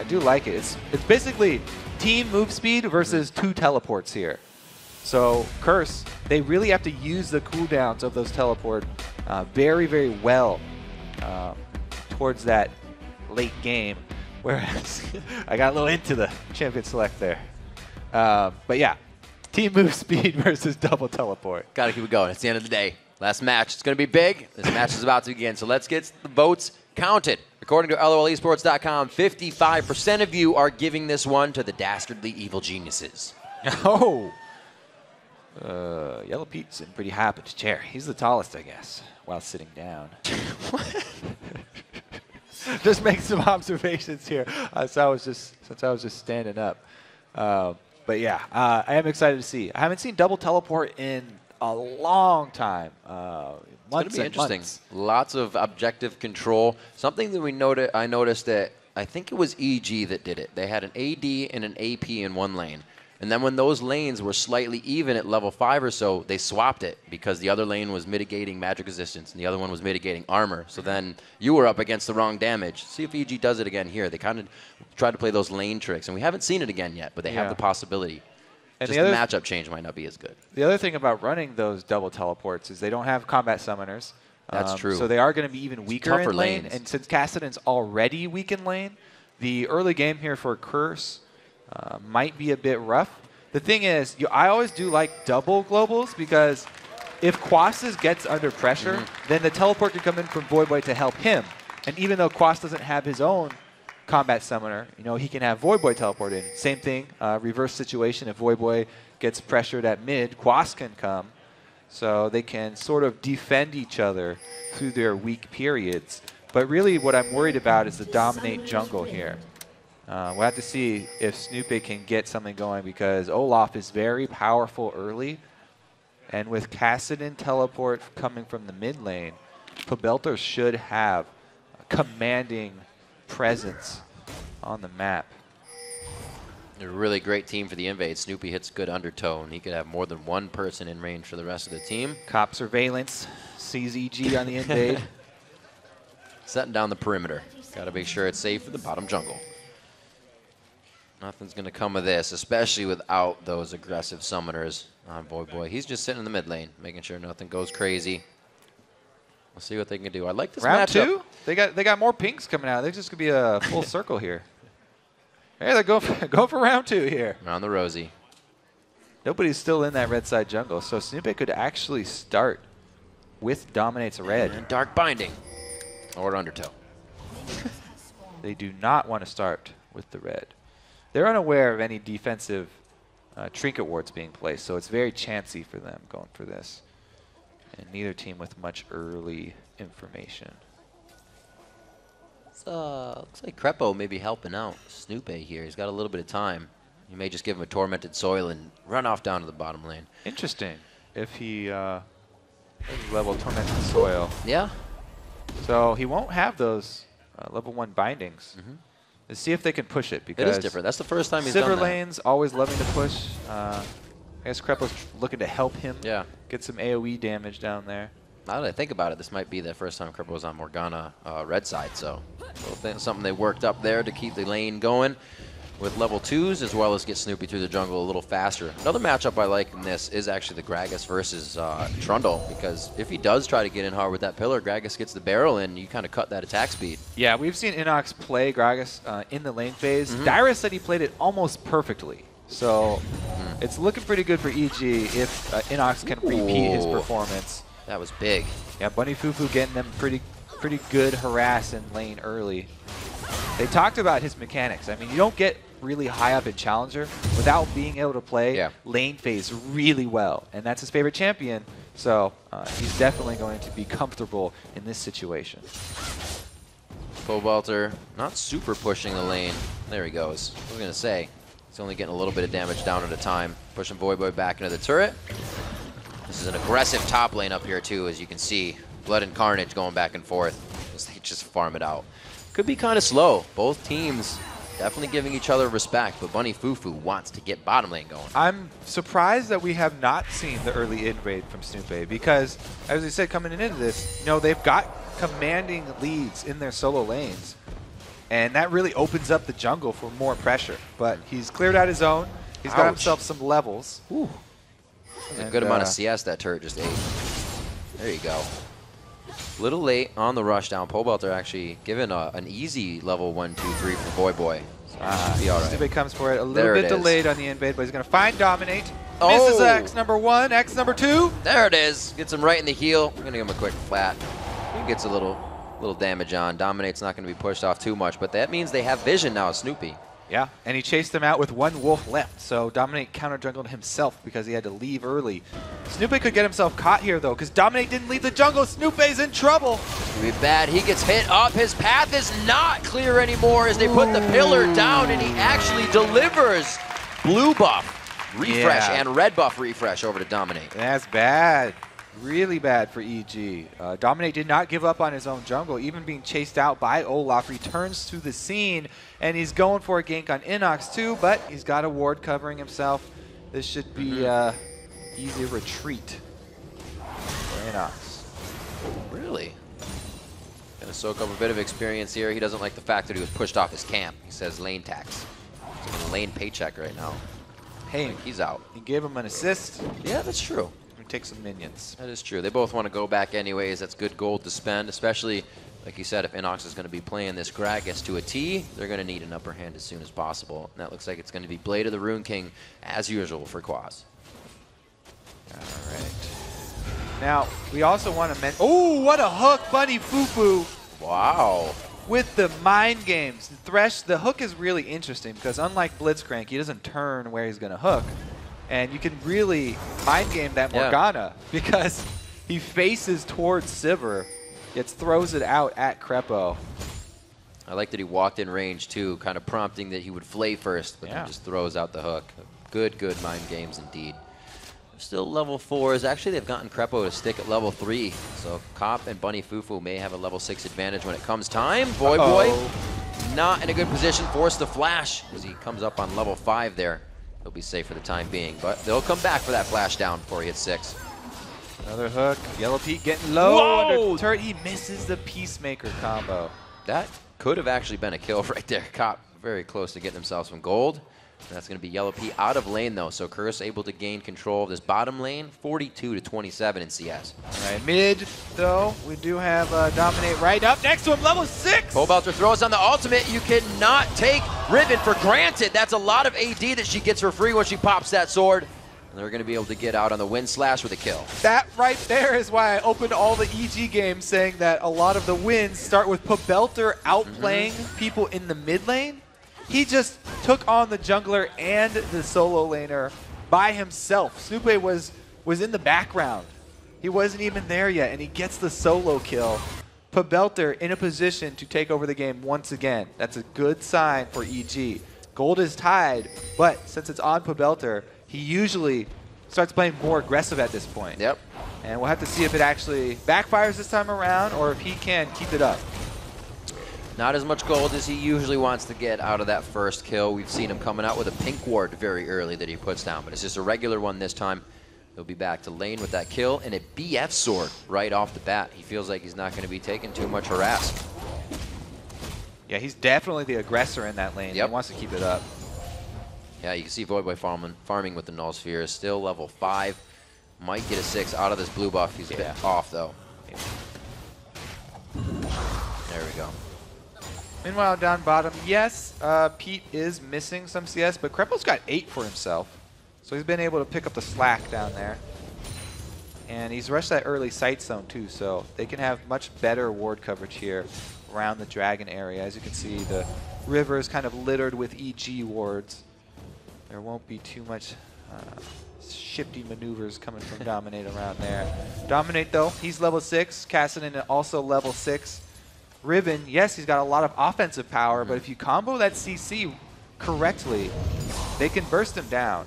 Speaker 6: I do like it. It's basically team move speed versus 2 teleports here. So Curse, they really have to use the cooldowns of those teleport very, very well towards that late game. Whereas I got a little into the champion select there. But yeah, team move speed versus double teleport.
Speaker 5: Got to keep it going. It's the end of the day. Last match. It's going to be big. This match is about to begin. So let's get the votes counted. According to LOLesports.com, 55% of you are giving this one to the dastardly evil geniuses.
Speaker 6: Oh. Yellow Pete's sitting pretty high up in his chair. He's the tallest, I guess, while sitting down. Just make some observations here since I was just standing up. But yeah, I am excited to see. I haven't seen double teleport in a long time.
Speaker 5: It's going to be interesting. Lots of objective control. Something that I noticed that I think it was EG that did it. They had an AD and an AP in one lane. And then when those lanes were slightly even at level 5 or so, they swapped it because the other lane was mitigating magic resistance and the other one was mitigating armor. So then you were up against the wrong damage. See if EG does it again here. They kind of tried to play those lane tricks, and we haven't seen it again yet, but they have the possibility. And just the matchup change might not be as good.
Speaker 6: The other thing about running those double teleports is they don't have combat summoners.
Speaker 5: That's true.
Speaker 6: So they are going to be even weaker in lane. And since Kassadin's already weak in lane, the early game here for Curse might be a bit rough. The thing is, I always do like double globals because if Quas's gets under pressure, then the teleport can come in from Voyboy to help him. And even though Quas doesn't have his own combat summoner, he can have Voyboy teleport in. Same thing, reverse situation. If Voyboy gets pressured at mid, Quas can come. So they can sort of defend each other through their weak periods. But really what I'm worried about is the dominate jungle here. We'll have to see if Snoopy can get something going because Olaf is very powerful early. And with Kassadin teleport coming from the mid lane, Pobelter should have a commanding presence on the map.
Speaker 5: A really great team for the invade. Snoopy hits good undertone. He could have more than one person in range for the rest of the team.
Speaker 6: Cop surveillance, sees EG on the invade.
Speaker 5: Setting down the perimeter. Got to make sure it's safe for the bottom jungle. Nothing's going to come of this, especially without those aggressive summoners on Voyboy. He's just sitting in the mid lane, making sure nothing goes crazy. We'll see what they can do. I like this
Speaker 6: round
Speaker 5: matchup.
Speaker 6: 2? They got more pinks coming out. There's just going to be a full circle here. Hey, they're going for round 2 here.
Speaker 5: Around the rosy.
Speaker 6: Nobody's still in that red side jungle, so Snoopy could actually start with Dominates Red.
Speaker 5: And Dark Binding. Or Undertow.
Speaker 6: They do not want to start with the red. They're unaware of any defensive trinket wards being placed, so it's very chancy for them going for this. And neither team with much early information.
Speaker 5: Looks like Crepo may be helping out Snoop here. He's got a little bit of time. You may just give him a Tormented Soil and run off down to the bottom lane.
Speaker 6: Interesting. If he level Tormented Soil.
Speaker 5: Yeah.
Speaker 6: So he won't have those level 1 bindings. Let's see if they can push it, because
Speaker 5: it is different. That's the first time he's done
Speaker 6: Sivir
Speaker 5: that.
Speaker 6: lane's always loving to push. I guess Crepo's looking to help him get some AoE damage down there.
Speaker 5: Now that I think about it, this might be the first time Crepo was on Morgana red side, so something they worked up there to keep the lane going with level 2s, as well as get Snoopy through the jungle a little faster. Another matchup I like in this is actually the Gragas versus Trundle, because if he does try to get in hard with that pillar, Gragas gets the barrel and you kind of cut that attack speed.
Speaker 6: Yeah, we've seen Inox play Gragas in the lane phase. Dyrus said he played it almost perfectly. So it's looking pretty good for EG if Inox can repeat his performance.
Speaker 5: That was big.
Speaker 6: Yeah, Bunny Fufu getting them pretty good harass in lane early. They talked about his mechanics. I mean, you don't get really high up in Challenger without being able to play lane phase really well. And that's his favorite champion. So he's definitely going to be comfortable in this situation.
Speaker 5: Cobalt not super pushing the lane. There he goes. I was going to say, he's only getting a little bit of damage down at a time. Pushing Voyboy back into the turret. This is an aggressive top lane up here too, as you can see. Blood and Carnage going back and forth as they just farm it out. Could be kind of slow. Both teams definitely giving each other respect, but Bunny Fufu wants to get bottom lane going.
Speaker 6: I'm surprised that we have not seen the early invade from Snoopy, because, as we said coming into this, you know, they've got commanding leads in their solo lanes, and that really opens up the jungle for more pressure. But he's cleared out his own. He's got himself some levels.
Speaker 5: Ooh. A good amount of CS that turret just ate. There you go. Little late on the rush down. Pobelter actually given an easy level 1, 2, 3 for Voyboy. So be all right.
Speaker 6: Snoopy comes for it. A little bit delayed on the invade, but he's going to find Dominate.
Speaker 5: Oh.
Speaker 6: Misses X number 1, X number 2.
Speaker 5: There it is. Gets him right in the heel. I'm going to give him a quick flat. He gets a little damage on. Dominate's not going to be pushed off too much, but that means they have vision now, Snoopy.
Speaker 6: Yeah, and he chased them out with 1 wolf left, so Dominate counter-jungled himself because he had to leave early. Snoopy could get himself caught here, though, because Dominate didn't leave the jungle. Snoopy's in trouble.
Speaker 5: It's going to be bad. He gets hit up. His path is not clear anymore as they put the pillar down, and he actually delivers blue buff refresh and red buff refresh over to Dominate.
Speaker 6: That's bad. Really bad for EG. Dominate did not give up on his own jungle, even being chased out by Olaf. Returns to the scene, and he's going for a gank on Inox too, but he's got a ward covering himself. This should be easy retreat for Inox.
Speaker 5: Really? Gonna soak up a bit of experience here. He doesn't like the fact that he was pushed off his camp. He says lane tax. He's taking a lane paycheck right now.
Speaker 6: Hey,
Speaker 5: he's out.
Speaker 6: He gave him an assist.
Speaker 5: Yeah, that's true.
Speaker 6: Take some minions.
Speaker 5: That is true. They both want to go back anyways. That's good gold to spend, especially, like you said, if Inox is going to be playing this Gragas to a T, they're going to need an upper hand as soon as possible. And that looks like it's going to be Blade of the Rune King, as usual, for Quaz.
Speaker 6: All right. Now, we also want to mention... Oh, what a hook, Bunny Fufu!
Speaker 5: Wow.
Speaker 6: With the mind games. Thresh, the hook is really interesting because unlike Blitzcrank, he doesn't turn where he's going to hook. And you can really mind game that Morgana because he faces towards Sivir, yet throws it out at Crepo.
Speaker 5: I like that he walked in range too, kind of prompting that he would flay first, but then just throws out the hook. Good mind games indeed. Still level 4s. Actually, they've gotten Crepo to stick at level 3. So Cop and Bunny Fufu may have a level 6 advantage when it comes time. Voyboy not in a good position, forced to flash as he comes up on level 5 there. He'll be safe for the time being, but they'll come back for that flash down before he hits 6.
Speaker 6: Another hook. Yellow Pete getting low under turret. He misses the Peacemaker combo.
Speaker 5: That could have actually been a kill right there. Cop very close to getting themselves some gold. And that's going to be Yellow Pete out of lane, though. So Curse able to gain control of this bottom lane, 42-27 in CS.
Speaker 6: All right, mid, though, we do have Dominate right up next to him, level 6.
Speaker 5: Pobelter throws on the ultimate. You cannot take Riven for granted. That's a lot of AD that she gets for free when she pops that sword. And they're going to be able to get out on the win slash with a kill.
Speaker 6: That right there is why I opened all the EG games saying that a lot of the wins start with Pabelter outplaying people in the mid lane. He just took on the jungler and the solo laner by himself. Supe was in the background. He wasn't even there yet, and he gets the solo kill. Pabelter in a position to take over the game once again. That's a good sign for EG. Gold is tied, but since it's on Pabelter, he usually starts playing more aggressive at this point.
Speaker 5: Yep.
Speaker 6: And we'll have to see if it actually backfires this time around or if he can keep it up.
Speaker 5: Not as much gold as he usually wants to get out of that first kill. We've seen him coming out with a pink ward very early that he puts down, but it's just a regular one this time. He'll be back to lane with that kill and a BF sword right off the bat. He feels like he's not going to be taking too much harass.
Speaker 6: Yeah, he's definitely the aggressor in that lane.
Speaker 5: Yep.
Speaker 6: He wants to keep it up.
Speaker 5: Yeah, you can see Voidboy farming with the Null Sphere. Still level 5. Might get a 6 out of this blue buff. He's a bit off, though.
Speaker 6: Yeah.
Speaker 5: There we go.
Speaker 6: Meanwhile, down bottom, yes, Pete is missing some CS, but Krepo's got 8 for himself. So he's been able to pick up the slack down there. And he's rushed that early sight zone, too, so they can have much better ward coverage here around the dragon area. As you can see, the river is kind of littered with EG wards. There won't be too much shifty maneuvers coming from Dominate around there. Dominate, though, he's level 6. Cassidy also level 6. Riven, yes, he's got a lot of offensive power, but if you combo that CC correctly, they can burst him down.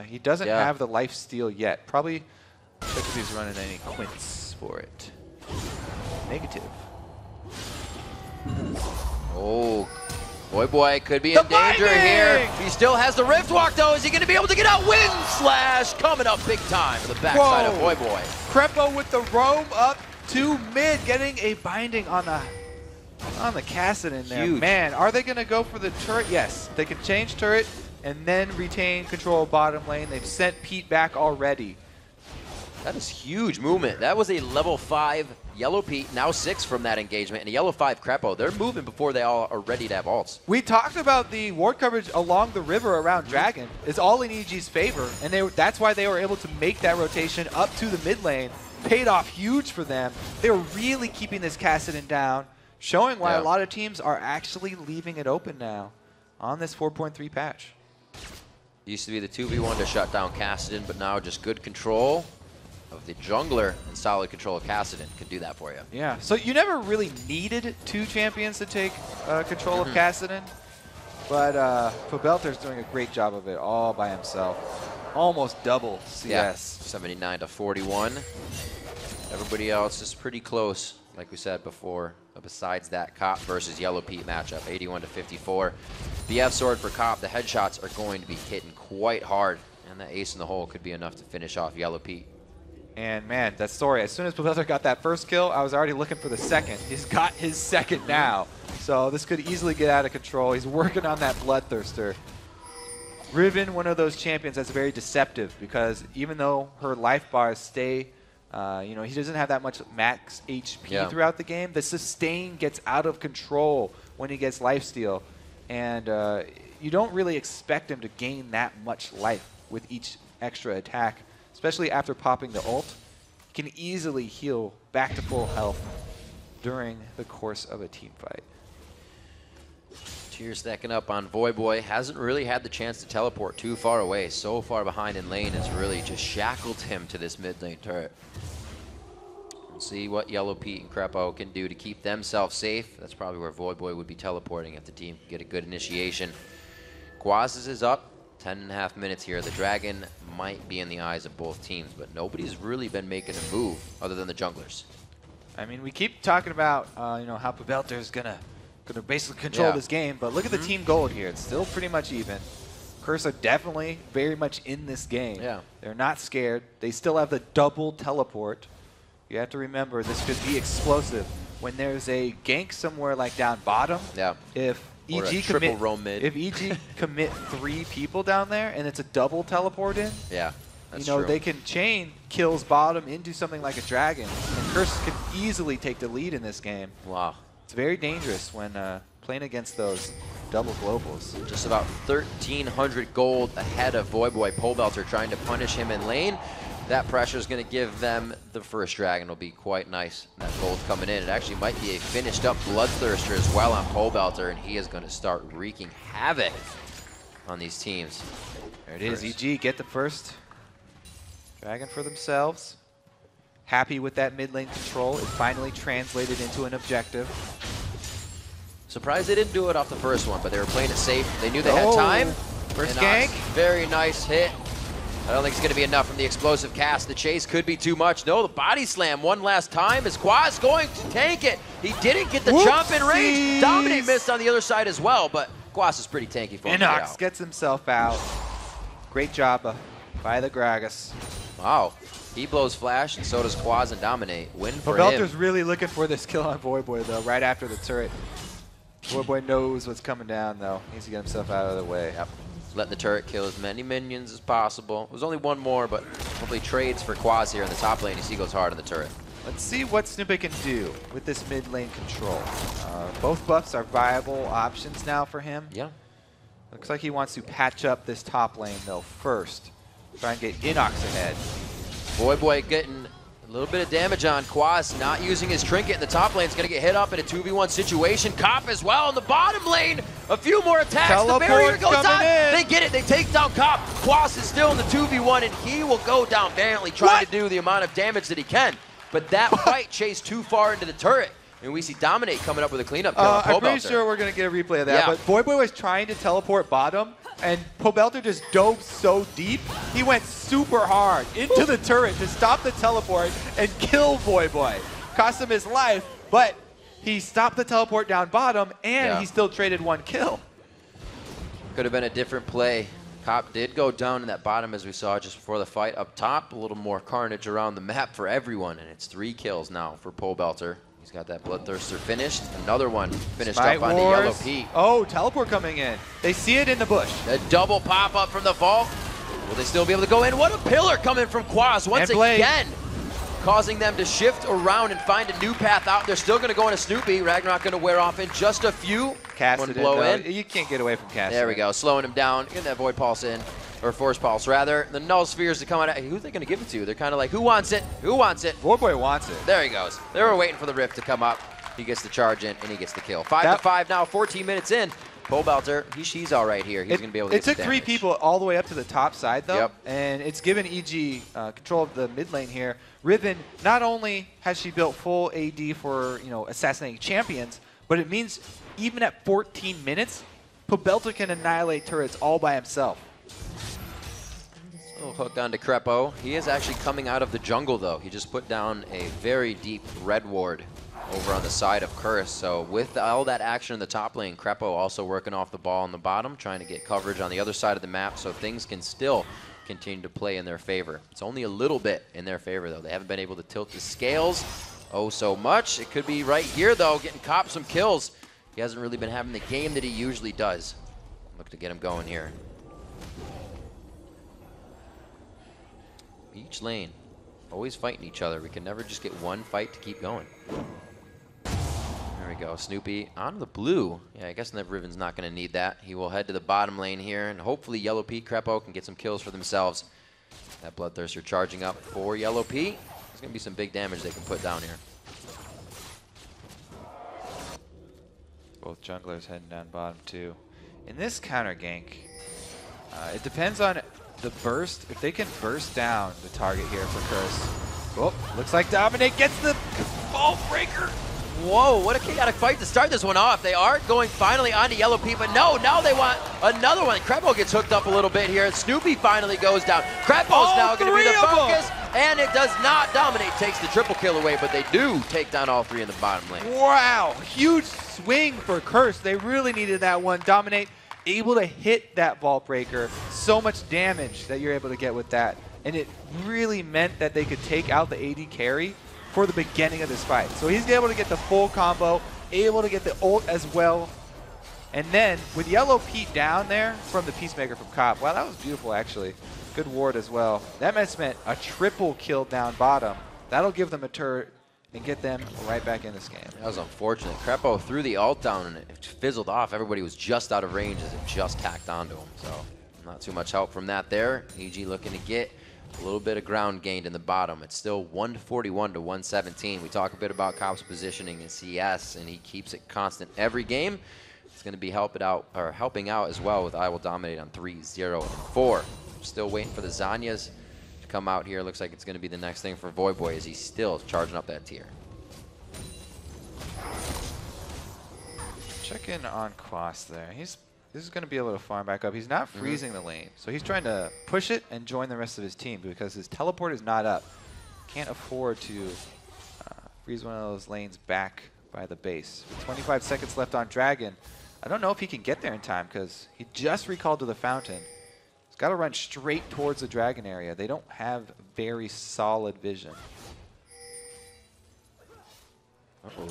Speaker 6: He doesn't have the life steal yet. Probably check if he's running any quints for it. Negative.
Speaker 5: Oh, Voidboy could be in danger here. He still has the Rift Walk, though. Is he going to be able to get out? Wind Slash coming up big time for the backside of Voidboy.
Speaker 6: Krepo with the roam up to mid, getting a binding on the Cassidy in there.
Speaker 5: Huge.
Speaker 6: Man, are they going to go for the turret? Yes, they can change turret and then retain control of bottom lane. They've sent Pete back already.
Speaker 5: That is huge movement. That was a level 5 Yellow Pete, now 6 from that engagement, and a yellow 5 Krepo. They're moving before they all are ready to have ults.
Speaker 6: We talked about the ward coverage along the river around Dragon. It's all in EG's favor, and that's why they were able to make that rotation up to the mid lane. Paid off huge for them. They were really keeping this Cassidy down, showing why a lot of teams are actually leaving it open now on this 4.3 patch.
Speaker 5: Used to be the 2v1 to shut down Cassidy, but now just good control of the jungler and solid control of Cassidy can do that for you.
Speaker 6: Yeah, so you never really needed 2 champions to take control of Cassidy, but Pabelter's doing a great job of it all by himself. Almost double CS.
Speaker 5: Yeah, 79 to 41. Everybody else is pretty close, like we said before. Besides that Cop versus Yellow Pete matchup, 81 to 54. BF sword for Cop. The headshots are going to be hitting quite hard, and the ace in the hole could be enough to finish off Yellow Pete.
Speaker 6: And man, that story, as soon as Pabelter got that first kill, I was already looking for the second. He's got his second now. So this could easily get out of control. He's working on that Bloodthirster. Riven, one of those champions that's very deceptive because even though her life bars stay, you know, he doesn't have that much max HP throughout the game. The sustain gets out of control when he gets lifesteal. And you don't really expect him to gain that much life with each extra attack. Especially after popping the ult, he can easily heal back to full health during the course of a team fight.
Speaker 5: Tears stacking up on Voidboy. Hasn't really had the chance to teleport too far away. So far behind in lane has really just shackled him to this mid lane turret. We'll see what Yellow Pete and Krepo can do to keep themselves safe. That's probably where Voidboy would be teleporting if the team can get a good initiation. Quaz's is up. 10.5 minutes here. The Dragon might be in the eyes of both teams, but nobody's really been making a move other than the junglers.
Speaker 6: I mean, we keep talking about you know, how Pabelter is gonna basically control this game, but look at the team gold here. It's still pretty much even. Curse are definitely very much in this game.
Speaker 5: Yeah.
Speaker 6: They're not scared. They still have the double teleport. You have to remember this could be explosive when there's a gank somewhere like down bottom.
Speaker 5: Yeah.
Speaker 6: If
Speaker 5: Or
Speaker 6: EG
Speaker 5: a triple roam mid.
Speaker 6: If EG commit 3 people down there and it's a double teleport in,
Speaker 5: Yeah, that's
Speaker 6: you know,
Speaker 5: true.
Speaker 6: they can chain kills bottom into something like a dragon. And Curse can easily take the lead in this game.
Speaker 5: Wow.
Speaker 6: It's very dangerous when playing against those double globals.
Speaker 5: Just about 1,300 gold ahead of Voyboy. Pobelter trying to punish him in lane. That pressure is going to give them the first dragon. Will be quite nice. That gold coming in. It actually might be a finished up Bloodthirster as well on Pobelter, and he is going to start wreaking havoc on these teams.
Speaker 6: There it is. EG get the first dragon for themselves. Happy with that mid lane control. It finally translated into an objective.
Speaker 5: Surprised they didn't do it off the first one, but they were playing it safe. They knew they had time.
Speaker 6: First gank.
Speaker 5: Very nice hit. I don't think it's going to be enough from the explosive cast. The chase could be too much. No, the body slam one last time. Is Quaz going to tank it? He didn't get the jump in range. Dominate missed on the other side as well, but Quaz is pretty tanky for him.
Speaker 6: Inox gets himself out. Great job by the Gragas.
Speaker 5: Wow. He blows flash, and so does Quaz and Dominate. Win for
Speaker 6: Belter's
Speaker 5: him.
Speaker 6: really looking for this kill on Voyboy, though, right after the turret. Voyboy knows what's coming down, though. Needs to get himself out of the way.
Speaker 5: Yep. Letting the turret kill as many minions as possible. There's only one more, but hopefully trades for Quaz here in the top lane as he goes hard on the turret.
Speaker 6: Let's see what Snoopy can do with this mid lane control. Both buffs are viable options now for him.
Speaker 5: Yeah.
Speaker 6: Looks like he wants to patch up this top lane, though, first. Try and get Inox ahead.
Speaker 5: Voyboy getting a little bit of damage on Quaz, not using his trinket in the top lane. It's going to get hit up in a 2v1 situation. Cop as well in the bottom lane. A few more attacks.
Speaker 6: Teleport
Speaker 5: the barrier goes on.
Speaker 6: in.
Speaker 5: They get it. They take down Cop. Quaz is still in the 2v1, and he will go down valiantly trying to do the amount of damage that he can. But that fight chased too far into the turret. And we see Dominate coming up with a cleanup kill on
Speaker 6: I'm pretty
Speaker 5: Pobelter.
Speaker 6: sure we're going to get a replay of that.
Speaker 5: Yeah.
Speaker 6: But Voyboy was trying to teleport bottom, and Pobelter just dove so deep, he went super hard into the turret to stop the teleport and kill Voyboy. Cost him his life, but he stopped the teleport down bottom, and he still traded one kill.
Speaker 5: Could have been a different play. Cop did go down in that bottom as we saw just before the fight. Up top, a little more carnage around the map for everyone, and it's 3 kills now for Pobelter. He's got that Bloodthirster finished. Another one finished
Speaker 6: Smite
Speaker 5: up on the
Speaker 6: Wars.
Speaker 5: Yellow Pete.
Speaker 6: Oh, teleport coming in. They see it in the bush.
Speaker 5: A double pop-up from the vault. Will they still be able to go in? What a pillar coming from Quaz once again, causing them to shift around and find a new path out. They're still going to go into Snoopy. Ragnarok going to wear off in just a few.
Speaker 6: Cast
Speaker 5: one
Speaker 6: it
Speaker 5: blow in.
Speaker 6: You can't get away from cast.
Speaker 5: There we go. Slowing him down. Getting that Void Pulse in. Or Force Pulse, rather. The Null Spheres to come out. Who are they going to give it to? They're kind of like, who wants it? Who wants it?
Speaker 6: Voyboy wants it.
Speaker 5: There he goes. They were waiting for the Rift to come up. He gets the charge in, and he gets the kill. 5-5 now, 14 minutes in. Pobelter, he's all right here. He's going to be able to get
Speaker 6: It took 3 people all the way up to the top side, though,
Speaker 5: Yep.
Speaker 6: and it's given EG control of the mid lane here. Riven, not only has she built full AD for assassinating champions, but it means even at 14 minutes, Pobelter can annihilate turrets all by himself.
Speaker 5: A little hook onto Crepo. He is actually coming out of the jungle, though. He just put down a very deep red ward over on the side of Curse. So with all that action in the top lane, Crepo also working off the ball on the bottom, trying to get coverage on the other side of the map so things can still continue to play in their favor. It's only a little bit in their favor, though. They haven't been able to tilt the scales so much. It could be right here, though, getting Cop some kills. He hasn't really been having the game that he usually does. Look to get him going here. Each lane, always fighting each other. We can never just get one fight to keep going. There we go, Snoopy on the blue. Yeah, I guess Riven's not going to need that. He will head to the bottom lane here, and hopefully Yellow Pete, Crepo can get some kills for themselves. That Bloodthirster charging up for Yellow Pete. There's going to be some big damage they can put down here.
Speaker 6: Both junglers heading down bottom, too. In this counter gank, it depends on the burst. If they can burst down the target here for Curse. Oh, looks like Dominate gets the ball breaker.
Speaker 5: Whoa, what a chaotic fight to start this one off. They are going finally onto Yellow Pete, but no, now they want another one. Crepo gets hooked up a little bit here. Snoopy finally goes down. Crepo's now going to be the focus, and it does not. Dominate takes the triple kill away, but they do take down all 3 in the bottom lane.
Speaker 6: Wow, huge swing for Curse. They really needed that one. Dominate able to hit that vault breaker. So much damage that you're able to get with that. And it really meant that they could take out the AD carry for the beginning of this fight. So he's able to get the full combo, able to get the ult as well. And then with Yellow Pete down there from the Peacemaker from Cop. Wow, that was beautiful actually. Good ward as well. That meant a triple kill down bottom. That'll give them a turret and get them right back in this game.
Speaker 5: That was unfortunate. Crepo threw the ult down and it fizzled off. Everybody was just out of range as it just tacked onto him. So not too much help from that there. EG looking to get a little bit of ground gained in the bottom. It's still 141 to 117. We talk a bit about Cop's positioning in CS, and he keeps it constant every game. It's going to be helping out as well with I Will Dominate on 3, 0, and 4. Still waiting for the Zanyas to come out here. Looks like it's going to be the next thing for Voyboy as he's still charging up that tier.
Speaker 6: Check in on Quas there. This is going to be a little farm back up. He's not freezing the lane, so he's trying to push it and join the rest of his team because his teleport is not up. Can't afford to freeze one of those lanes back by the base. With 25 seconds left on Dragon, I don't know if he can get there in time because he just recalled to the fountain. He's got to run straight towards the Dragon area. They don't have very solid vision. Uh-oh.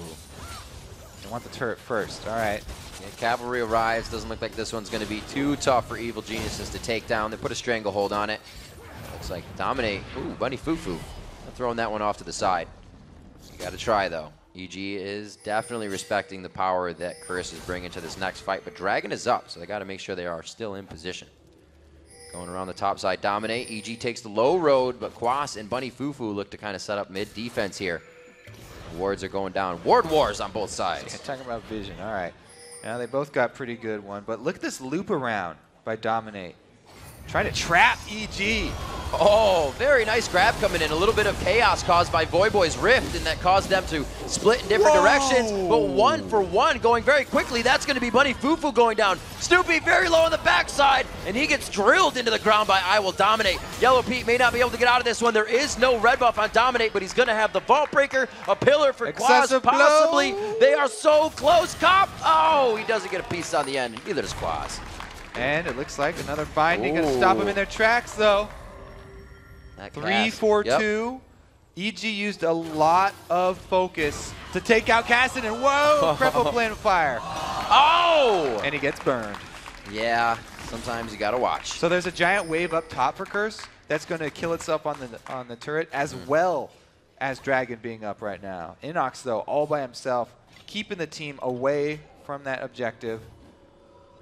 Speaker 6: They want the turret first. All right.
Speaker 5: Yeah, Cavalry arrives. Doesn't look like this one's going to be too tough for Evil Geniuses to take down. They put a stranglehold on it. Looks like Dominate. Ooh, Bunny Fufu. Throwing that one off to the side. You got to try, though. EG is definitely respecting the power that Chris is bringing to this next fight, but Dragon is up, so they got to make sure they are still in position. Going around the top side, Dominate. EG takes the low road, but Quas and Bunny Fufu look to kind of set up mid defense here. Wards are going down. Ward wars on both sides.
Speaker 6: Yeah, talking about vision. All right. Now they both got pretty good one, but look at this loop around by Dominate. Trying to trap EG.
Speaker 5: Oh, very nice grab coming in. A little bit of chaos caused by Voyboy's Rift, and that caused them to split in different directions. But 1 for 1 going very quickly. That's going to be Bunny Fufu going down. Snoopy very low on the backside, and he gets drilled into the ground by I Will Dominate. Yellow Pete may not be able to get out of this one. There is no red buff on Dominate, but he's going to have the Vault Breaker, a pillar for Quas, possibly. They are so close. Cop. Oh, he doesn't get a piece on the end. Neither does Quas.
Speaker 6: And it looks like another binding going to stop him in their tracks, though. 3, 4, 2. EG used a lot of focus to take out Caston, and whoa, Crepo playing fire.
Speaker 5: Oh!
Speaker 6: And he gets burned.
Speaker 5: Yeah, sometimes you gotta watch.
Speaker 6: So there's a giant wave up top for Curse that's going to kill itself on the turret, as well as Dragon being up right now. Inox, though, all by himself, keeping the team away from that objective.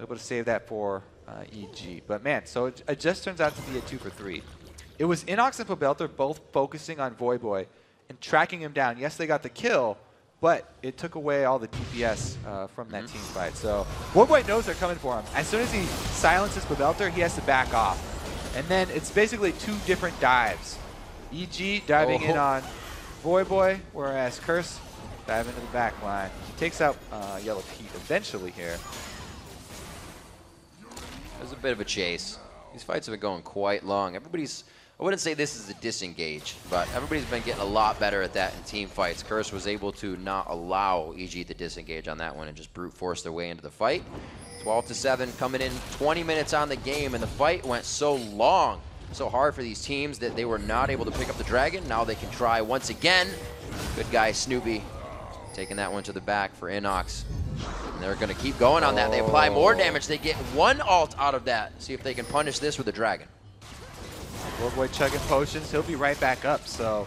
Speaker 6: Able to save that for EG. But man, so it just turns out to be a 2 for 3. It was Inox and Pobelter both focusing on Voyboy and tracking him down. Yes, they got the kill, but it took away all the DPS from that team fight. So Voyboy knows they're coming for him. As soon as he silences Pobelter, he has to back off. And then it's basically 2 different dives. EG diving in on Voyboy, whereas Curse diving into the back line. He takes out Yellow Pete eventually here.
Speaker 5: There's a bit of a chase. These fights have been going quite long. I wouldn't say this is a disengage, but everybody's been getting a lot better at that in team fights. Curse was able to not allow EG to disengage on that one and just brute force their way into the fight. 12 to 7 coming in, 20 minutes on the game, and the fight went so long, so hard for these teams that they were not able to pick up the Dragon. Now they can try once again. Good guy Snoopy taking that one to the back for Inox. And they're going to keep going on that. They apply more damage. They get 1 ult out of that. See if they can punish this with a Dragon.
Speaker 6: Voyboy chugging potions. He'll be right back up. So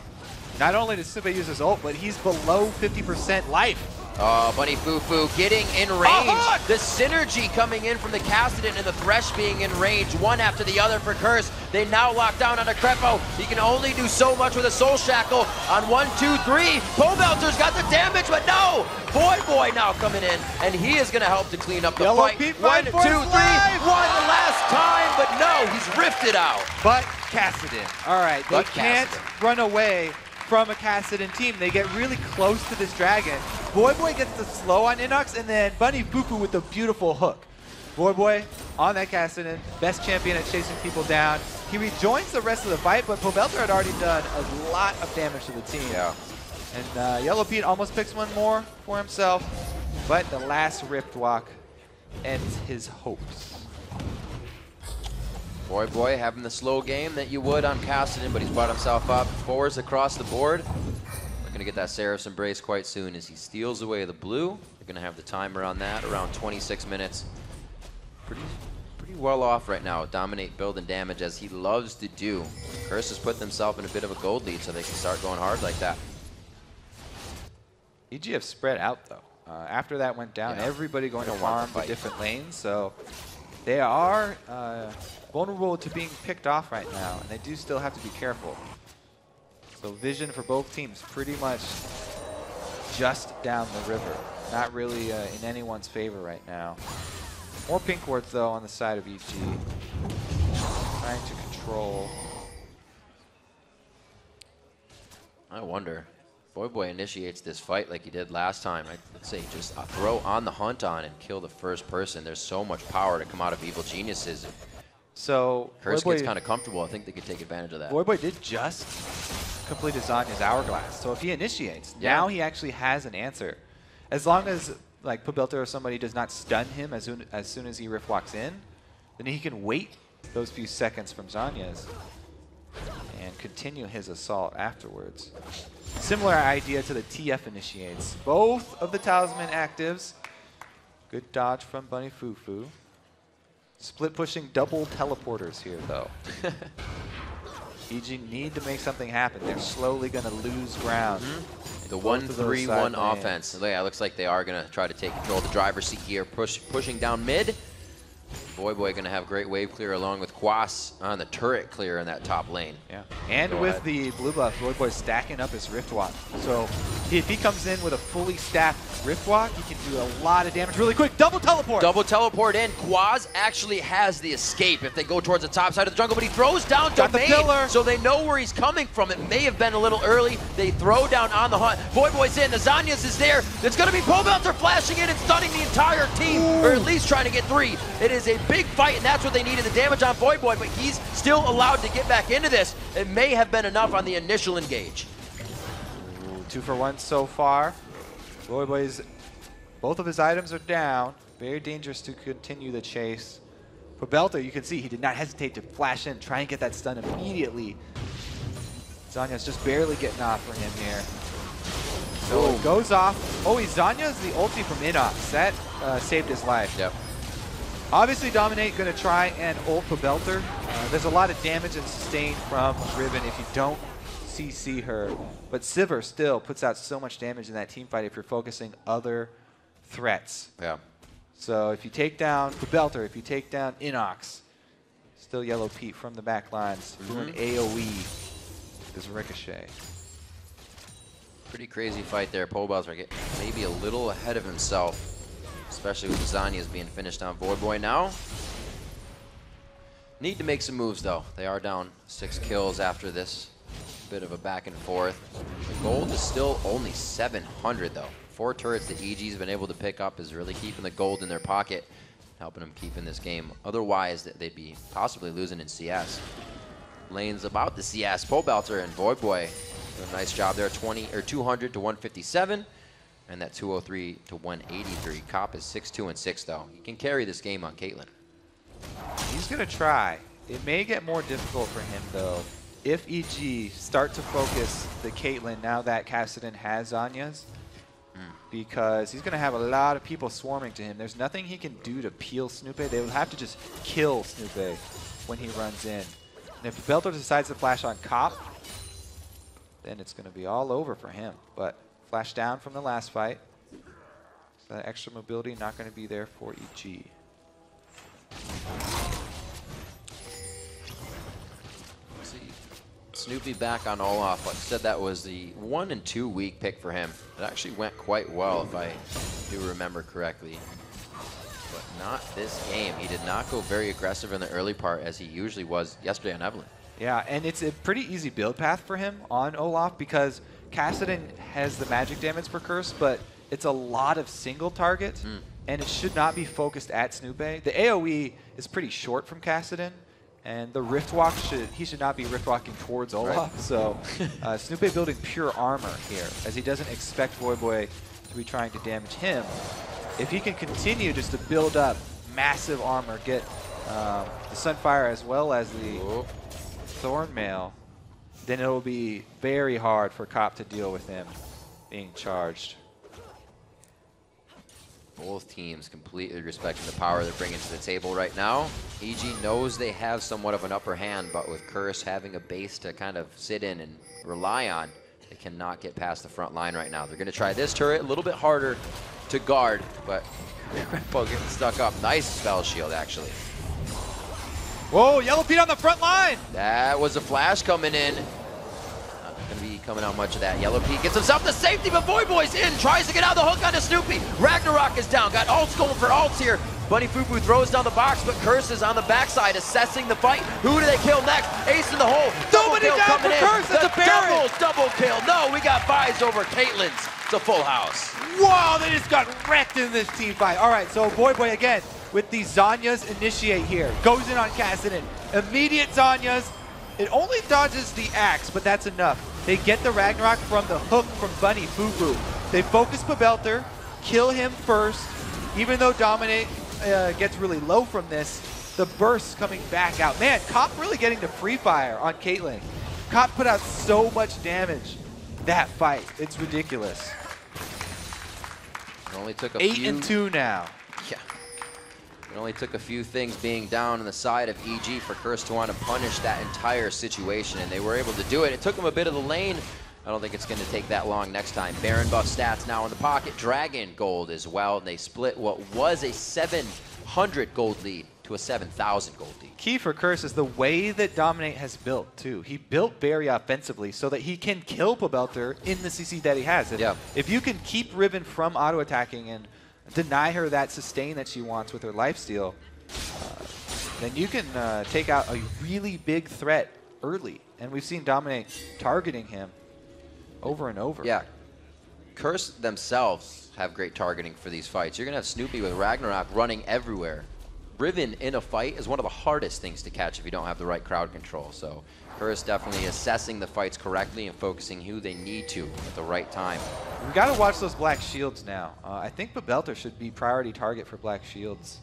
Speaker 6: not only does Sube use his ult, but he's below 50% life.
Speaker 5: Oh, Bunny Fufu getting in range. The synergy coming in from the Cassidon and the Thresh being in range, one after the other for Curse. They now lock down on a Crepo. He can only do so much with a Soul Shackle on 1, 2, 3. Pobelter's got the damage, but no! Voyboy now coming in, and he is going to help to clean up the
Speaker 6: Yellow
Speaker 5: fight.
Speaker 6: Pete
Speaker 5: 1, 2, 3. One the last time, but no, he's rifted out.
Speaker 6: But Cassidon. All right, they can't run away from a Cassidon team. They get really close to this Dragon. Voyboy gets the slow on Inox, and then Bunny Fufu with the beautiful hook. Voyboy on that Cassidon, best champion at chasing people down. He rejoins the rest of the fight, but Pobelter had already done a lot of damage to the team.
Speaker 5: Yeah.
Speaker 6: And Yellow Pete almost picks one more for himself, but the last Rift Walk ends his hopes.
Speaker 5: Voyboy having the slow game that you would on Cassidon, but he's brought himself up. 4s across the board. We're going to get that Seraph's Embrace quite soon as he steals away the blue. They're going to have the timer on that, around 26 minutes. Pretty well off right now. Dominate building damage as he loves to do. Curse has put themselves in a bit of a gold lead so they can start going hard like that.
Speaker 6: EG have spread out, though. After that went down, everybody going to farm the different lanes, so they are vulnerable to being picked off right now, and they do still have to be careful. So vision for both teams pretty much just down the river. Not really in anyone's favor right now. More pink wards, though, on the side of EG. Trying to control.
Speaker 5: I wonder. Voyboy initiates this fight like he did last time. I'd say just throw on the hunt on and kill the first person. There's so much power to come out of Evil Geniuses.
Speaker 6: So
Speaker 5: Curse gets kind of comfortable. I think they could take advantage of that.
Speaker 6: Voyboy did just complete Zanya's Hourglass. So if he initiates, now he actually has an answer. As long as like Pobelter or somebody does not stun him as soon as he rift walks in, then he can wait those few seconds from Zanya's and continue his assault afterwards. Similar idea to the TF initiates. Both of the Talisman actives. Good dodge from Bunny Fufu. Split pushing double teleporters here, though. EG need to make something happen. They're slowly going to lose ground.
Speaker 5: The 1-3-1 offense. Yeah, it looks like they are going to try to take control of the driver's seat here, pushing down mid. Voyboy going to have great wave clear along with Quas on the turret clear in that top lane.
Speaker 6: Yeah, and with the blue buff, Voyboy stacking up his Rift Walk. So if he comes in with a fully stacked Rift Walk, he can do a lot of damage really quick. Double teleport!
Speaker 5: Double teleport in. Quas actually has the escape if they go towards the top side of the jungle, but he throws down Domain, so they know where he's coming from. It may have been a little early. They throw down on the hunt. Voyboy's in. The Zanya's is there. It's going to be Pobelter flashing in and stunning the entire team, or at least trying to get 3. It is a big fight, and that's what they needed, the damage on Voyboy, but he's still allowed to get back into this. It may have been enough on the initial engage.
Speaker 6: 2 for 1 so far. Voyboy's, both of his items are down. Very dangerous to continue the chase. For Belter, you can see he did not hesitate to flash in, try and get that stun immediately. Zanya's just barely getting off for him here. So it goes off. Oh, Zanya's the ulti from Inox. That saved his life.
Speaker 5: Yep.
Speaker 6: Obviously, Dominate going to try and ult Pobelter. There's a lot of damage and sustain from Riven if you don't CC her. But Sivir still puts out so much damage in that team fight if you're focusing other threats.
Speaker 5: Yeah.
Speaker 6: So if you take down Pobelter, if you take down Inox, still Yellow Pete from the back lines doing AoE is Ricochet.
Speaker 5: Pretty crazy fight there. Pobelter getting maybe a little ahead of himself, especially with the Zanya's being finished on Voyboy now. Need to make some moves, though. They are down 6 kills after this bit of a back and forth. The gold is still only 700, though. 4 turrets that EG's been able to pick up is really keeping the gold in their pocket, helping them keep in this game. Otherwise, they'd be possibly losing in CS. Lane's about the CS. Pobelter and Voyboy do a nice job there. 200 to 157. And that 203 to 183. Cop is 6-2 and 6, though. He can carry this game on Caitlyn.
Speaker 6: He's going to try. It may get more difficult for him, though, if EG start to focus the Caitlyn now that Kassadin has Zanya's, because he's going to have a lot of people swarming to him. There's nothing he can do to peel Snoopy. They will have to just kill Snoopy when he runs in. And if Belter decides to flash on Cop, then it's going to be all over for him. But flash down from the last fight. So that extra mobility not going to be there for EG.
Speaker 5: See, Snoopy back on Olaf. Like I said, that was the 1 and 2 week pick for him. It actually went quite well, if I do remember correctly. But not this game. He did not go very aggressive in the early part as he usually was yesterday on Evelyn.
Speaker 6: Yeah, and it's a pretty easy build path for him on Olaf because Kassadin has the magic damage for Curse, but it's a lot of single target, and it should not be focused at Snoopy. The AoE is pretty short from Kassadin, and the Rift Walk he should not be Rift Walking towards Olaf. Right. So Snoopy building pure armor here, as he doesn't expect Voyboy to be trying to damage him. If he can continue just to build up massive armor, get the Sunfire as well as the Thornmail, then it will be very hard for Cop to deal with him being charged.
Speaker 5: Both teams completely respecting the power they're bringing to the table right now. EG knows they have somewhat of an upper hand, but with Curse having a base to kind of sit in and rely on, they cannot get past the front line right now. They're going to try this turret, a little bit harder to guard, but Repo getting stuck up. Nice spell shield, actually.
Speaker 6: Whoa, Yellow Pete on the front line.
Speaker 5: That was a flash coming in. Not going to be coming out much of that. Yellow Pete gets himself the safety, but Voyboy's in. Tries to get out the hook onto Snoopy. Ragnarok is down. Got ults going for ults here. Bunny Fufu throws down the box, but Curse is on the backside assessing the fight. Who do they kill next? Ace in the hole. Double kill
Speaker 6: down
Speaker 5: coming
Speaker 6: for
Speaker 5: in.
Speaker 6: Curse. That's a Baron.
Speaker 5: Double kill. No, we got buys over Caitlyn's. It's a full house.
Speaker 6: Wow, they just got wrecked in this team fight. All right, so Voyboy again with the Zanyas initiate here. Goes in on Cassidy. Immediate Zanyas. It only dodges the axe, but that's enough. They get the Ragnarok from the hook from Bunny Fufu. They focus Pabelter, kill him first. Even though Dominate gets really low from this, the burst coming back out. Man, Cop really getting the free fire on Caitlyn. Cop put out so much damage that fight. It's ridiculous.
Speaker 5: It only took a
Speaker 6: 8-2 now.
Speaker 5: Yeah. It only took a few things being down on the side of EG for Curse to want to punish that entire situation, and they were able to do it. It took them a bit of the lane. I don't think it's going to take that long next time. Baron buff stats now in the pocket. Dragon gold as well, and they split what was a 700 gold lead to a 7,000 gold lead.
Speaker 6: Key for Curse is the way that Dominate has built, too. He built very offensively so that he can kill Pabelter in the CC that he has. And
Speaker 5: yeah.
Speaker 6: If you can keep Riven from auto-attacking and deny her that sustain that she wants with her lifesteal, then you can take out a really big threat early. And we've seen Dominate targeting him over and over.
Speaker 5: Yeah. Curse themselves have great targeting for these fights. You're going to have Snoopy with Ragnarok running everywhere. Riven in a fight is one of the hardest things to catch if you don't have the right crowd control. So Curse definitely assessing the fights correctly and focusing who they need to at the right time.
Speaker 6: We got to watch those black shields now. I think Pabelter should be priority target for black shields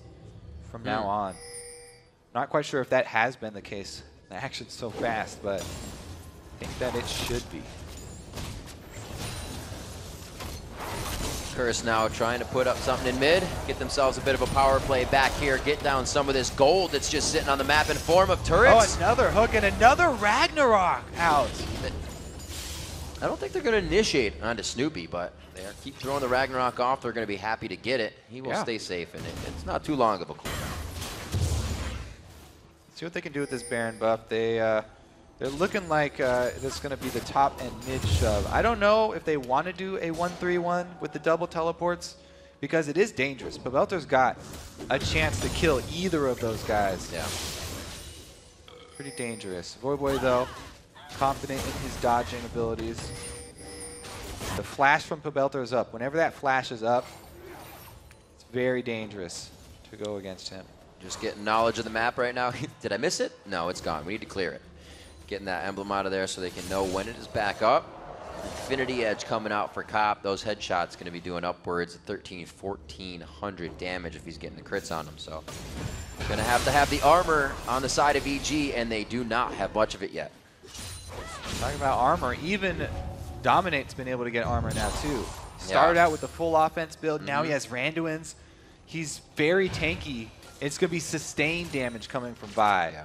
Speaker 6: from now on. Not quite sure if that has been the case. The action's so fast, but I think that it should be.
Speaker 5: Curse now trying to put up something in mid, get themselves a bit of a power play back here, get down some of this gold that's just sitting on the map in form of turrets.
Speaker 6: Oh, another hook and another Ragnarok out.
Speaker 5: I don't think they're going to initiate onto Snoopy, but they keep throwing the Ragnarok off. They're going to be happy to get it. He will stay safe, and it's not too long of a cooldown.
Speaker 6: See what they can do with this Baron buff. They're looking like this is going to be the top and mid shove. I don't know if they want to do a 1-3-1 with the double teleports because it is dangerous. Pabelter's got a chance to kill either of those guys.
Speaker 5: Yeah.
Speaker 6: Pretty dangerous. Voyboy, though, confident in his dodging abilities. The flash from Pabelter is up. Whenever that flash is up, it's very dangerous to go against him.
Speaker 5: Just getting knowledge of the map right now. Did I miss it? No, it's gone. We need to clear it. Getting that emblem out of there so they can know when it is back up. Infinity Edge coming out for Cop. Those headshots going to be doing upwards of 1,400 damage if he's getting the crits on them. So going to have the armor on the side of EG, and they do not have much of it yet.
Speaker 6: Talking about armor, even Dominate's been able to get armor now too. Started out with the full offense build. Now he has Randuin's. He's very tanky. It's going to be sustained damage coming from Vi.
Speaker 5: Yeah.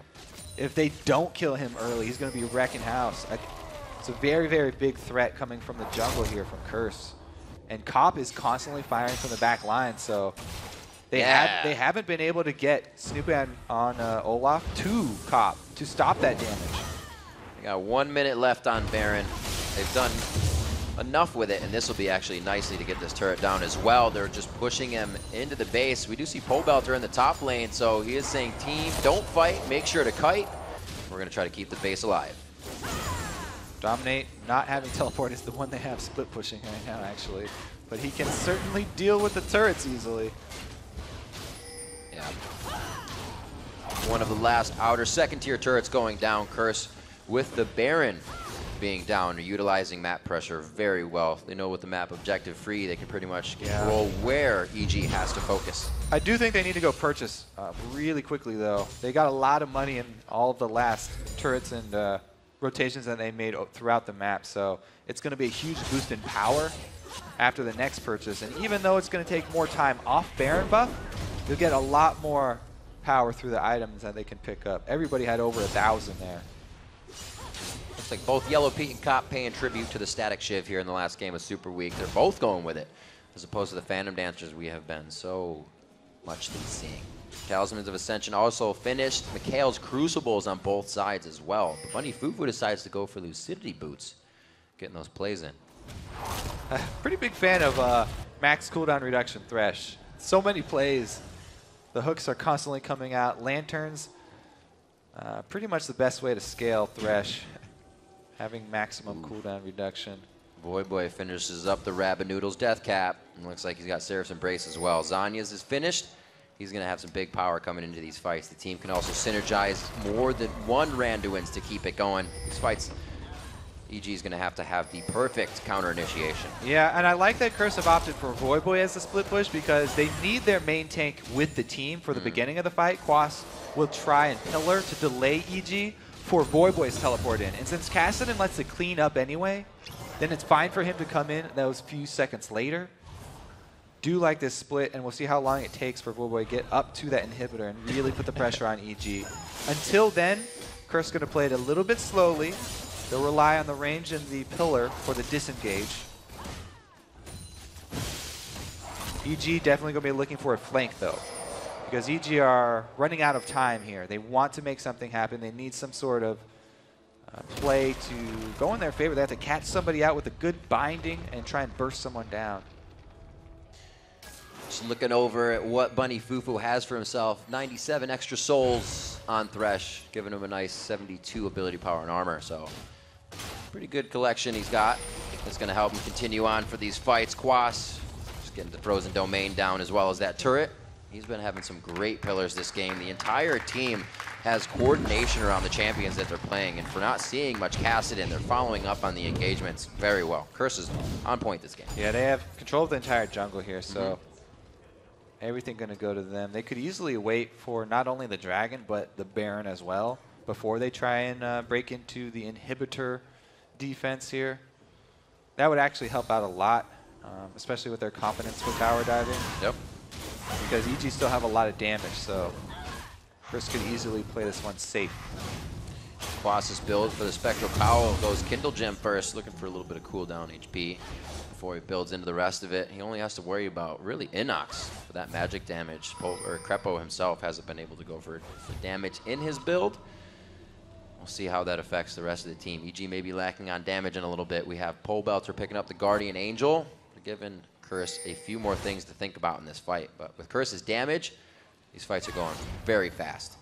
Speaker 6: If they don't kill him early, he's going to be wrecking house. It's a very, very big threat coming from the jungle here from Curse. And Cop is constantly firing from the back line, so they haven't been able to get Snoopy on Olaf to Cop to stop that damage.
Speaker 5: They got 1 minute left on Baron. They've done enough with it, and this will be actually nicely to get this turret down as well. They're just pushing him into the base. We do see Pabelter in the top lane, so he is saying, team, don't fight, make sure to kite. We're going to try to keep the base alive.
Speaker 6: Dominate not having teleport is the one they have split pushing right now, actually. But he can certainly deal with the turrets easily.
Speaker 5: Yeah. One of the last outer second-tier turrets going down. Curse with the Baron being down, utilizing map pressure very well. They know with the map objective free, they can pretty much control where EG has to focus.
Speaker 6: I do think they need to go purchase really quickly, though. They got a lot of money in all of the last turrets and rotations that they made throughout the map, so it's going to be a huge boost in power after the next purchase. And even though it's going to take more time off Baron buff, you'll get a lot more power through the items that they can pick up. Everybody had over 1,000 there.
Speaker 5: Looks like both Yellow Pete and Cop paying tribute to the Static Shiv here in the last game of Super Week. They're both going with it, as opposed to the Phantom Dancers we have been so much seeing. Talismans of Ascension also finished. Mikhail's Crucibles on both sides as well. But Bunny Fufu decides to go for Lucidity Boots, getting those plays in.
Speaker 6: Pretty big fan of max cooldown reduction Thresh. So many plays. The hooks are constantly coming out. Lanterns, pretty much the best way to scale Thresh, having maximum cooldown reduction.
Speaker 5: Boy finishes up the Rabbit Noodles Death Cap. And looks like he's got Seraph's Embrace as well. Zanya's is finished. He's going to have some big power coming into these fights. The team can also synergize more than one Randuin's to keep it going. These fights, EG is going to have the perfect counter initiation.
Speaker 6: Yeah, and I like that Curse have opted for Voyboy as the split push because they need their main tank with the team for the beginning of the fight. Quas will try and pillar to delay EG for Voyboy's teleport in. And since Kassadin lets it clean up anyway, then it's fine for him to come in those few seconds later. Do like this split, and we'll see how long it takes for Voyboy to get up to that inhibitor and really put the pressure on EG. Until then, Curse is going to play it a little bit slowly. They'll rely on the range and the pillar for the disengage. EG definitely going to be looking for a flank, though, because EG are running out of time here. They want to make something happen. They need some sort of play to go in their favor. They have to catch somebody out with a good binding and try and burst someone down.
Speaker 5: Just looking over at what Bunny Fufu has for himself. 97 extra souls on Thresh, giving him a nice 72 ability power and armor. So pretty good collection he's got. It's going to help him continue on for these fights. Quas just getting the Frozen Domain down as well as that turret. He's been having some great pillars this game. The entire team has coordination around the champions that they're playing, and for not seeing much Kassadin, they're following up on the engagements very well. Curse is on point this game.
Speaker 6: Yeah, they have control of the entire jungle here, so everything going to go to them. They could easily wait for not only the Dragon, but the Baron as well before they try and break into the inhibitor defense here. That would actually help out a lot, especially with their confidence with tower diving.
Speaker 5: Yep.
Speaker 6: Because EG still have a lot of damage, so Chris could easily play this one safe.
Speaker 5: Quas's build for the Spectral Cowl goes Kindle Gem first, looking for a little bit of cooldown HP before he builds into the rest of it. He only has to worry about really Inox for that magic damage. Crepo himself hasn't been able to go for damage in his build. We'll see how that affects the rest of the team. EG may be lacking on damage in a little bit. We have Pole Belter picking up the Guardian Angel. They're giving Curse a few more things to think about in this fight. But with Curse's damage, these fights are going very fast.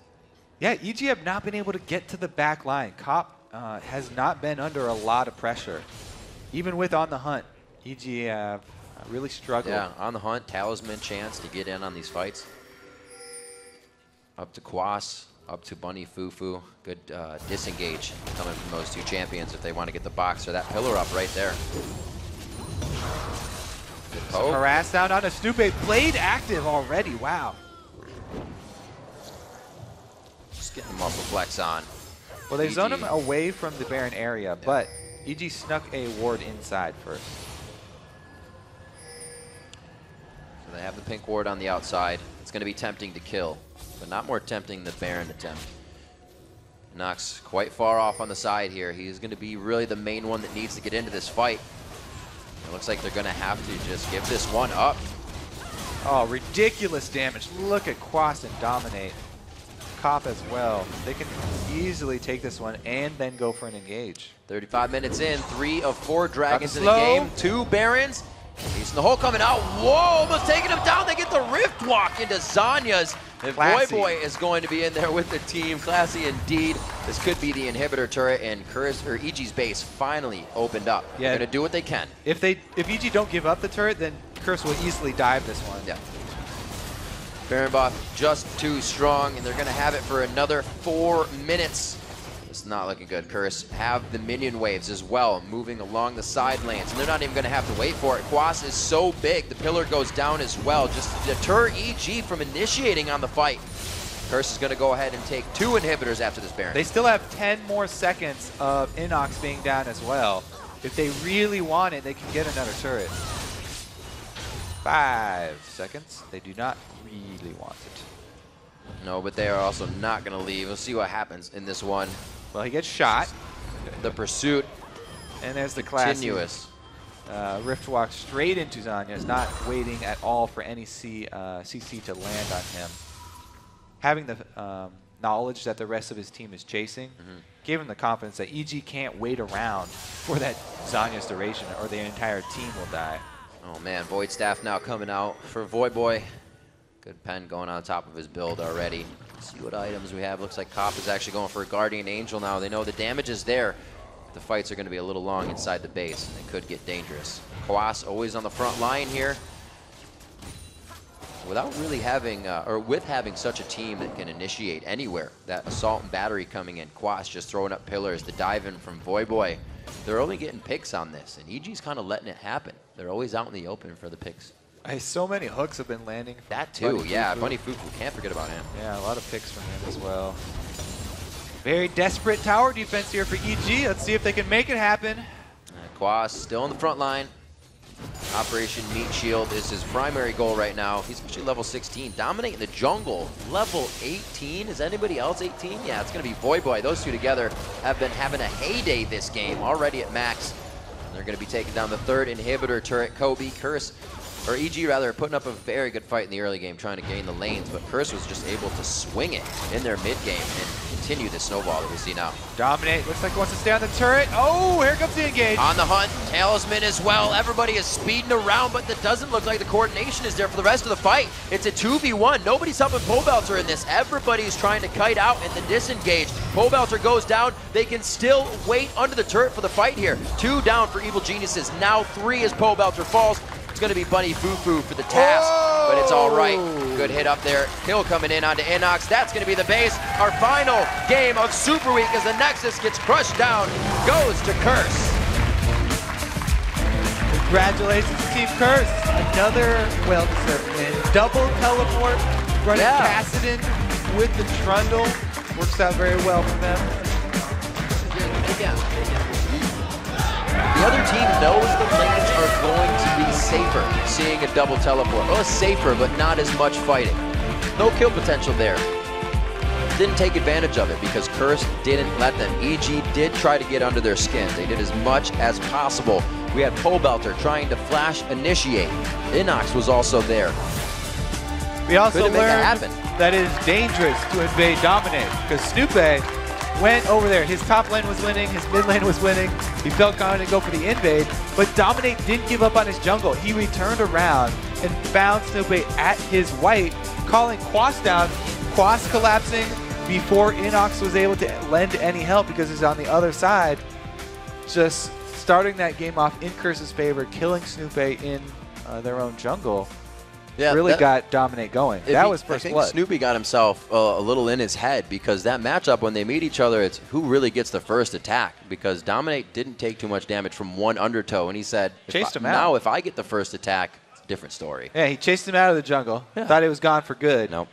Speaker 6: Yeah, EG have not been able to get to the back line. Cop has not been under a lot of pressure. Even with On the Hunt, EG have really struggled.
Speaker 5: Yeah, On the Hunt, Talisman chance to get in on these fights. Up to Quas, up to Bunny Fufu. Good disengage coming from those two champions if they want to get the box or that pillar up right there.
Speaker 6: So harass down on a Stupe. Blade active already, wow.
Speaker 5: Just getting the muscle flex on.
Speaker 6: Well, they
Speaker 5: EG.
Speaker 6: zoned him away from the Baron area, but EG snuck a ward inside first.
Speaker 5: So they have the pink ward on the outside. It's going to be tempting to kill, but not more tempting than Baron attempt. Nox quite far off on the side here. He's going to be really the main one that needs to get into this fight. It looks like they're going to have to just give this one up.
Speaker 6: Oh, ridiculous damage. Look at Quas and dominate. Cop as well. They can easily take this one and then go for an engage.
Speaker 5: 35 minutes in, 3 of 4 dragons in the game, 2 barons. He's in the hole coming out. Whoa, almost taking him down. They get the Rift Walk into Zanya's. And Boy is going to be in there with the team. Classy indeed. This could be the inhibitor turret, and Curse or EG's base finally opened up. Yeah. They're going to do what they can.
Speaker 6: If EG don't give up the turret, then Curse will easily dive this one.
Speaker 5: Yeah. Baron buff just too strong, and they're going to have it for another 4 minutes. It's not looking good. Curse have the minion waves as well, moving along the side lanes, and they're not even going to have to wait for it. Quas is so big, the pillar goes down as well, just to deter EG from initiating on the fight. Curse is going to go ahead and take 2 inhibitors after this Baron.
Speaker 6: They still have 10 more seconds of Inox being down as well. If they really want it, they can get another turret. 5 seconds. They do not really want it.
Speaker 5: No, but they are also not going to leave. We'll see what happens in this one.
Speaker 6: Well, he gets shot.
Speaker 5: The pursuit
Speaker 6: And there's the classic.
Speaker 5: continuous.
Speaker 6: Rift walk straight into Zanya's, not waiting at all for any CC to land on him. Having the knowledge that the rest of his team is chasing gave him the confidence that EG can't wait around for that Zanya's duration or the entire team will die.
Speaker 5: Oh man, Void Staff now coming out for Void Boy. Good pen going on top of his build already. Let's see what items we have. Looks like Kopp is actually going for a Guardian Angel now. They know the damage is there. The fights are going to be a little long inside the base. They could get dangerous. Kwas always on the front line here. Without really having, or with having such a team that can initiate anywhere, that assault and battery coming in, Kwas just throwing up pillars, the dive in from Void Boy. They're only getting picks on this, and EG's kind of letting it happen. They're always out in the open for the picks.
Speaker 6: So many hooks have been landing. From
Speaker 5: That too,
Speaker 6: Bunny
Speaker 5: yeah.
Speaker 6: Fufu.
Speaker 5: Bunny Fufu, can't forget about him.
Speaker 6: Yeah, a lot of picks from him as well. Very desperate tower defense here for EG. Let's see if they can make it happen.
Speaker 5: Kwas still on the front line. Operation Meat Shield is his primary goal right now. He's actually level 16, dominating the jungle. Level 18, is anybody else 18? Yeah, it's gonna be Void Boy. Those two together have been having a heyday this game, already at max. They're gonna be taking down the third inhibitor turret, Kobe. Curse, or EG rather, putting up a very good fight in the early game, trying to gain the lanes, but Curse was just able to swing it in their mid game and continue the snowball that we see now.
Speaker 6: Dominate, looks like he wants to stay on the turret. Oh, here comes the engage.
Speaker 5: On the hunt, Talisman as well. Everybody is speeding around, but that doesn't look like the coordination is there for the rest of the fight. It's a 2v1. Nobody's helping Pobelter in this. Everybody's trying to kite out in the disengage. Pobelter goes down. They can still wait under the turret for the fight here. 2 down for Evil Geniuses. Now 3 as Pobelter falls. It's going to be Bunny Fufu for the task, but it's all right. Good hit up there. Kill coming in onto Inox. That's going to be the base. Our final game of Super Week as the Nexus gets crushed down, goes to Curse.
Speaker 6: Congratulations, Team Curse. Another well-deserved win. Double teleport, running Kassadin with the Trundle. Works out very well for them.
Speaker 5: The other team knows the lanes are going to be safer, seeing a double teleport. Well, safer, but not as much fighting. No kill potential there. Didn't take advantage of it because Curse didn't let them. EG did try to get under their skin. They did as much as possible. We had Pobelter trying to flash initiate. Inox was also there.
Speaker 6: We also
Speaker 5: Couldn't make it
Speaker 6: learned
Speaker 5: happen.
Speaker 6: that it is dangerous to invade Dominate because Snoopé went over there. His top lane was winning, his mid lane was winning. He felt confident to go for the invade, but Dominate didn't give up on his jungle. He returned around and found Snoopé at his white, calling Kwas down. Kwas collapsing before Inox was able to lend any help because he's on the other side. Just starting that game off in Curse's favor, killing Snoopé in their own jungle.
Speaker 5: Yeah,
Speaker 6: really got Dominate going. That was first blood.
Speaker 5: I think Snoopy got himself a little in his head because that matchup, when they meet each other, it's who really gets the first attack because Dominate didn't take too much damage from one undertow, and he said,
Speaker 6: Chased him out.
Speaker 5: Now if I get the first attack, it's a different story.
Speaker 6: Yeah, he chased him out of the jungle.
Speaker 5: Yeah.
Speaker 6: Thought he was gone for good.
Speaker 5: Nope.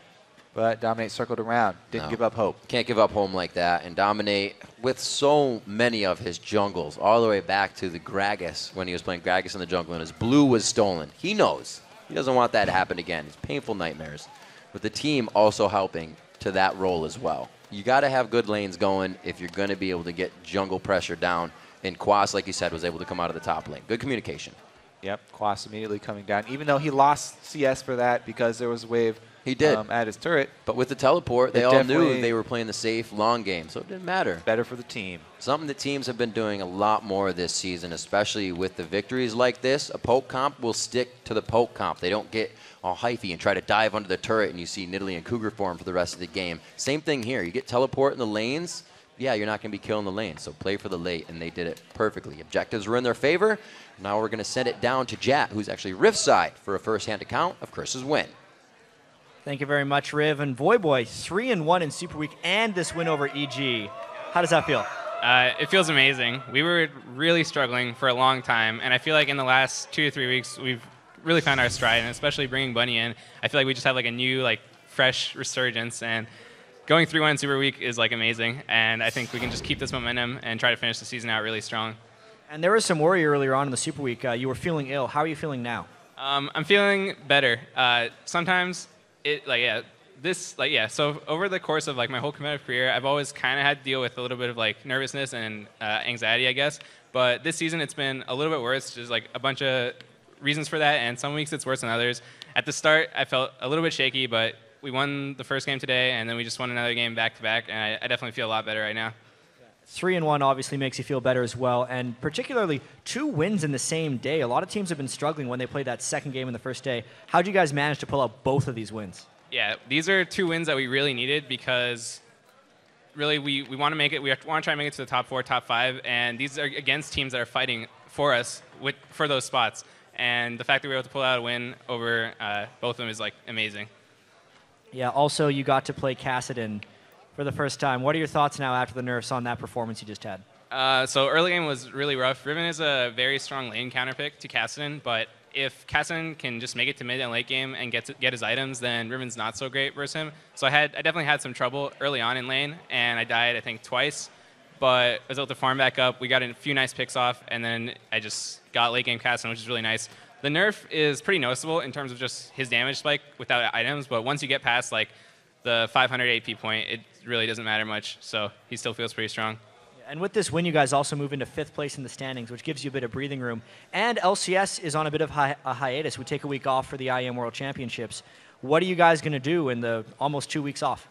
Speaker 6: But Dominate circled around. Didn't give up hope.
Speaker 5: Can't give up home like that. And Dominate, with so many of his jungles, all the way back to the Gragas, when he was playing Gragas in the jungle and his blue was stolen. He knows. He doesn't want that to happen again. It's painful nightmares. With the team also helping to that role as well. You got to have good lanes going if you're going to be able to get jungle pressure down. And Kwas, like you said, was able to come out of the top lane. Good communication.
Speaker 6: Yep, Kwas immediately coming down. Even though he lost CS for that because there was a wave
Speaker 5: He did.
Speaker 6: At his turret.
Speaker 5: But with the teleport, they
Speaker 6: It
Speaker 5: all knew
Speaker 6: definitely-
Speaker 5: they were playing the safe, long game, so it didn't matter.
Speaker 6: Better for the team.
Speaker 5: Something that teams have been doing a lot more this season, especially with the victories like this. A poke comp will stick to the poke comp. They don't get all hyphy and try to dive under the turret and you see Nidalee and Cougar form for the rest of the game. Same thing here. You get teleport in the lanes, yeah, you're not going to be killing the lane, so play for the late, and they did it perfectly. Objectives were in their favor. Now we're going to send it down to Jat, who's actually Rift side for a first-hand account of Curse's win.
Speaker 3: Thank you very much, Riv. And Void Boy, 3-1 in Super Week and this win over EG. How does that feel?
Speaker 7: It feels amazing. We were really struggling for a long time, and I feel like in the last 2 to 3 weeks, we've really found our stride, and especially bringing Bunny in, I feel like we just have like a new, like, fresh resurgence, and going 3-1 in Super Week is like amazing, and I think we can just keep this momentum and try to finish the season out really strong.
Speaker 3: And there was some worry earlier on in the Super Week. You were feeling ill. How are you feeling now?
Speaker 7: I'm feeling better. Sometimes So over the course of like my whole competitive career, I've always kind of had to deal with a little bit of like nervousness and anxiety, I guess. But this season, it's been a little bit worse. There's like a bunch of reasons for that, and some weeks it's worse than others. At the start, I felt a little bit shaky, but we won the first game today, and then we just won another game back-to-back, and I definitely feel a lot better right now.
Speaker 3: 3-1 obviously makes you feel better as well, and particularly 2 wins in the same day. A lot of teams have been struggling when they played that second game in the first day. How did you guys manage to pull out both of these wins?
Speaker 7: Yeah, these are 2 wins that we really needed because really we want to make it. We want to try and make it to the top 4, top 5, and these are against teams that are fighting for us for those spots. And the fact that we were able to pull out a win over both of them is like amazing.
Speaker 3: Yeah, also you got to play Kassadin for the first time. What are your thoughts now after the nerfs on that performance you just had?
Speaker 7: So early game was really rough. Riven is a very strong lane counterpick to Kassadin, but if Kassadin can just make it to mid and late game and get his items, then Riven's not so great versus him. So I definitely had some trouble early on in lane, and I died I think twice. But I was able to farm back up. We got a few nice picks off, and then I just got late game Kassadin, which is really nice. The nerf is pretty noticeable in terms of just his damage spike without items, but once you get past like the 500 AP point, it really doesn't matter much. So he still feels pretty strong.
Speaker 3: And with this win, you guys also move into 5th place in the standings, which gives you a bit of breathing room. And LCS is on a bit of a hiatus. We take a week off for the IEM World Championships. What are you guys going to do in the almost 2 weeks off?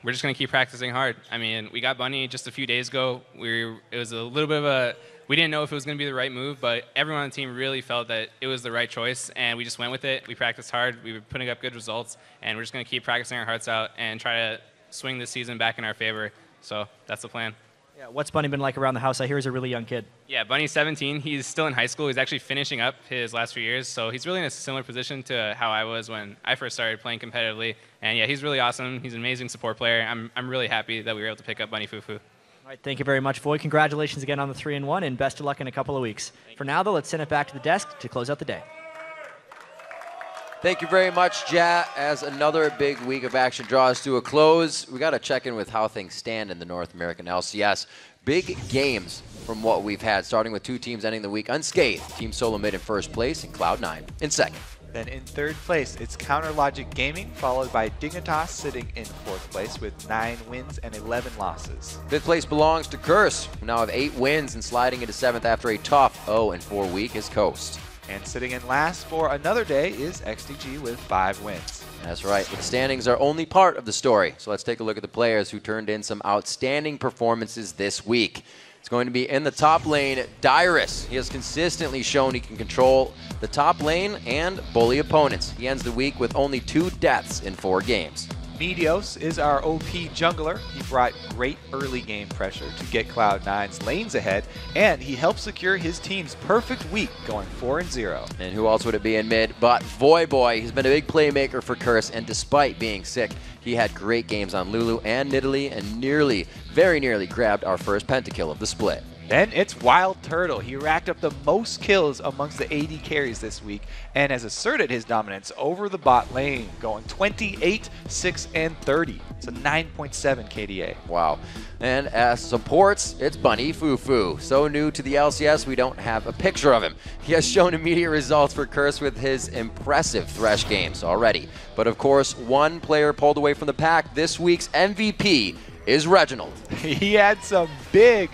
Speaker 7: We're just going to keep practicing hard. I mean, we got Bunny just a few days ago. It was a little bit of we didn't know if it was going to be the right move, but everyone on the team really felt that it was the right choice, and we just went with it. We practiced hard. We were putting up good results, and we're just going to keep practicing our hearts out and try to swing this season back in our favor. So that's the plan.
Speaker 3: Yeah, what's Bunny been like around the house? I hear he's a really young kid.
Speaker 7: Yeah, Bunny's 17. He's still in high school. He's actually finishing up his last few years, so he's really in a similar position to how I was when I first started playing competitively. And yeah, he's really awesome. He's an amazing support player. I'm really happy that we were able to pick up Bunny Fufu.
Speaker 3: All right, thank you very much, Void. Congratulations again on the 3-1, and best of luck in a couple of weeks. For now, though, let's send it back to the desk to close out the day.
Speaker 5: Thank you very much, Ja. As another big week of action draws to a close, we got to check in with how things stand in the North American LCS. Big games from what we've had, starting with 2 teams ending the week unscathed. Team Solo Mid in 1st place and Cloud9 in 2nd.
Speaker 6: Then in 3rd place, it's Counter Logic Gaming, followed by Dignitas sitting in 4th place with 9 wins and 11 losses.
Speaker 5: 5th place belongs to Curse, who now have 8 wins and sliding into 7th after a tough 0-4 week is Coast.
Speaker 6: And sitting in last for another day is XDG with 5 wins.
Speaker 5: That's right, but the standings are only part of the story. So let's take a look at the players who turned in some outstanding performances this week. It's going to be in the top lane, Dyrus. He has consistently shown he can control the top lane and bully opponents. He ends the week with only 2 deaths in 4 games.
Speaker 6: Meteos is our OP jungler. He brought great early game pressure to get Cloud9's lanes ahead, and he helped secure his team's perfect week, going 4-0.
Speaker 5: And who else would it be in mid but Voyboy? He's been a big playmaker for Curse, and despite being sick, he had great games on Lulu and Nidalee, and very nearly grabbed our first pentakill of the split.
Speaker 6: Then it's Wild Turtle. He racked up the most kills amongst the AD carries this week and has asserted his dominance over the bot lane, going 28, 6, and 30. It's a 9.7 KDA.
Speaker 5: Wow. And as supports, it's Bunny Fufu. So new to the LCS, we don't have a picture of him. He has shown immediate results for Curse with his impressive Thresh games already. But of course, one player pulled away from the pack. This week's MVP is Reginald.
Speaker 6: He had some big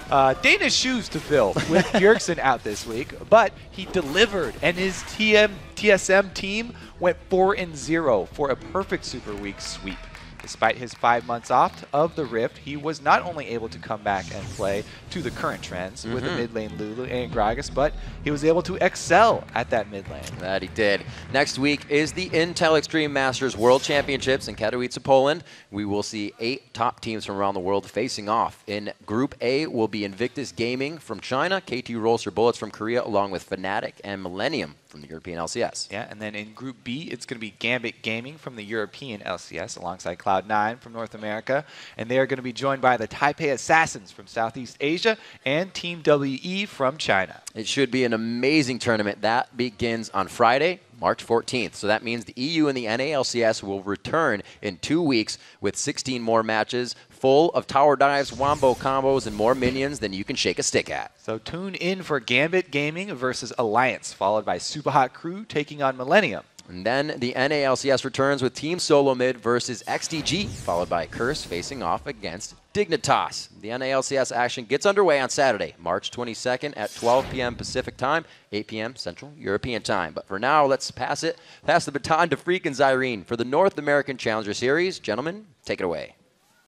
Speaker 6: Danish shoes to fill with Bjergsen out this week, but he delivered, and his TSM team went 4-0 for a perfect Super Week sweep. Despite his 5 months off of the Rift, he was not only able to come back and play to the current trends with the mid lane Lulu and Gragas, but he was able to excel at that mid lane.
Speaker 5: That he did. Next week is the Intel Extreme Masters World Championships in Katowice, Poland. We will see 8 top teams from around the world facing off. In Group A will be Invictus Gaming from China, KT Rolster Bullets from Korea, along with Fnatic and Millennium from the European LCS.
Speaker 6: Yeah, and then in Group B, it's going to be Gambit Gaming from the European LCS alongside Cloud9 from North America. And they are going to be joined by the Taipei Assassins from Southeast Asia and Team WE from China.
Speaker 5: It should be an amazing tournament. That begins on Friday, March 14th. So that means the EU and the NA LCS will return in 2 weeks with 16 more matches full of tower dives, wombo combos, and more minions than you can shake a stick at.
Speaker 6: So tune in for Gambit Gaming versus Alliance, followed by Super Hot Crew taking on Millennium.
Speaker 5: And then the NA LCS returns with Team Solo Mid versus XDG, followed by Curse facing off against Dignitas. The NA LCS action gets underway on Saturday, March 22nd at 12 p.m. Pacific Time, 8 p.m. Central European Time. But for now, let's pass the baton to Freak and Zyrene for the North American Challenger Series. Gentlemen, take it away.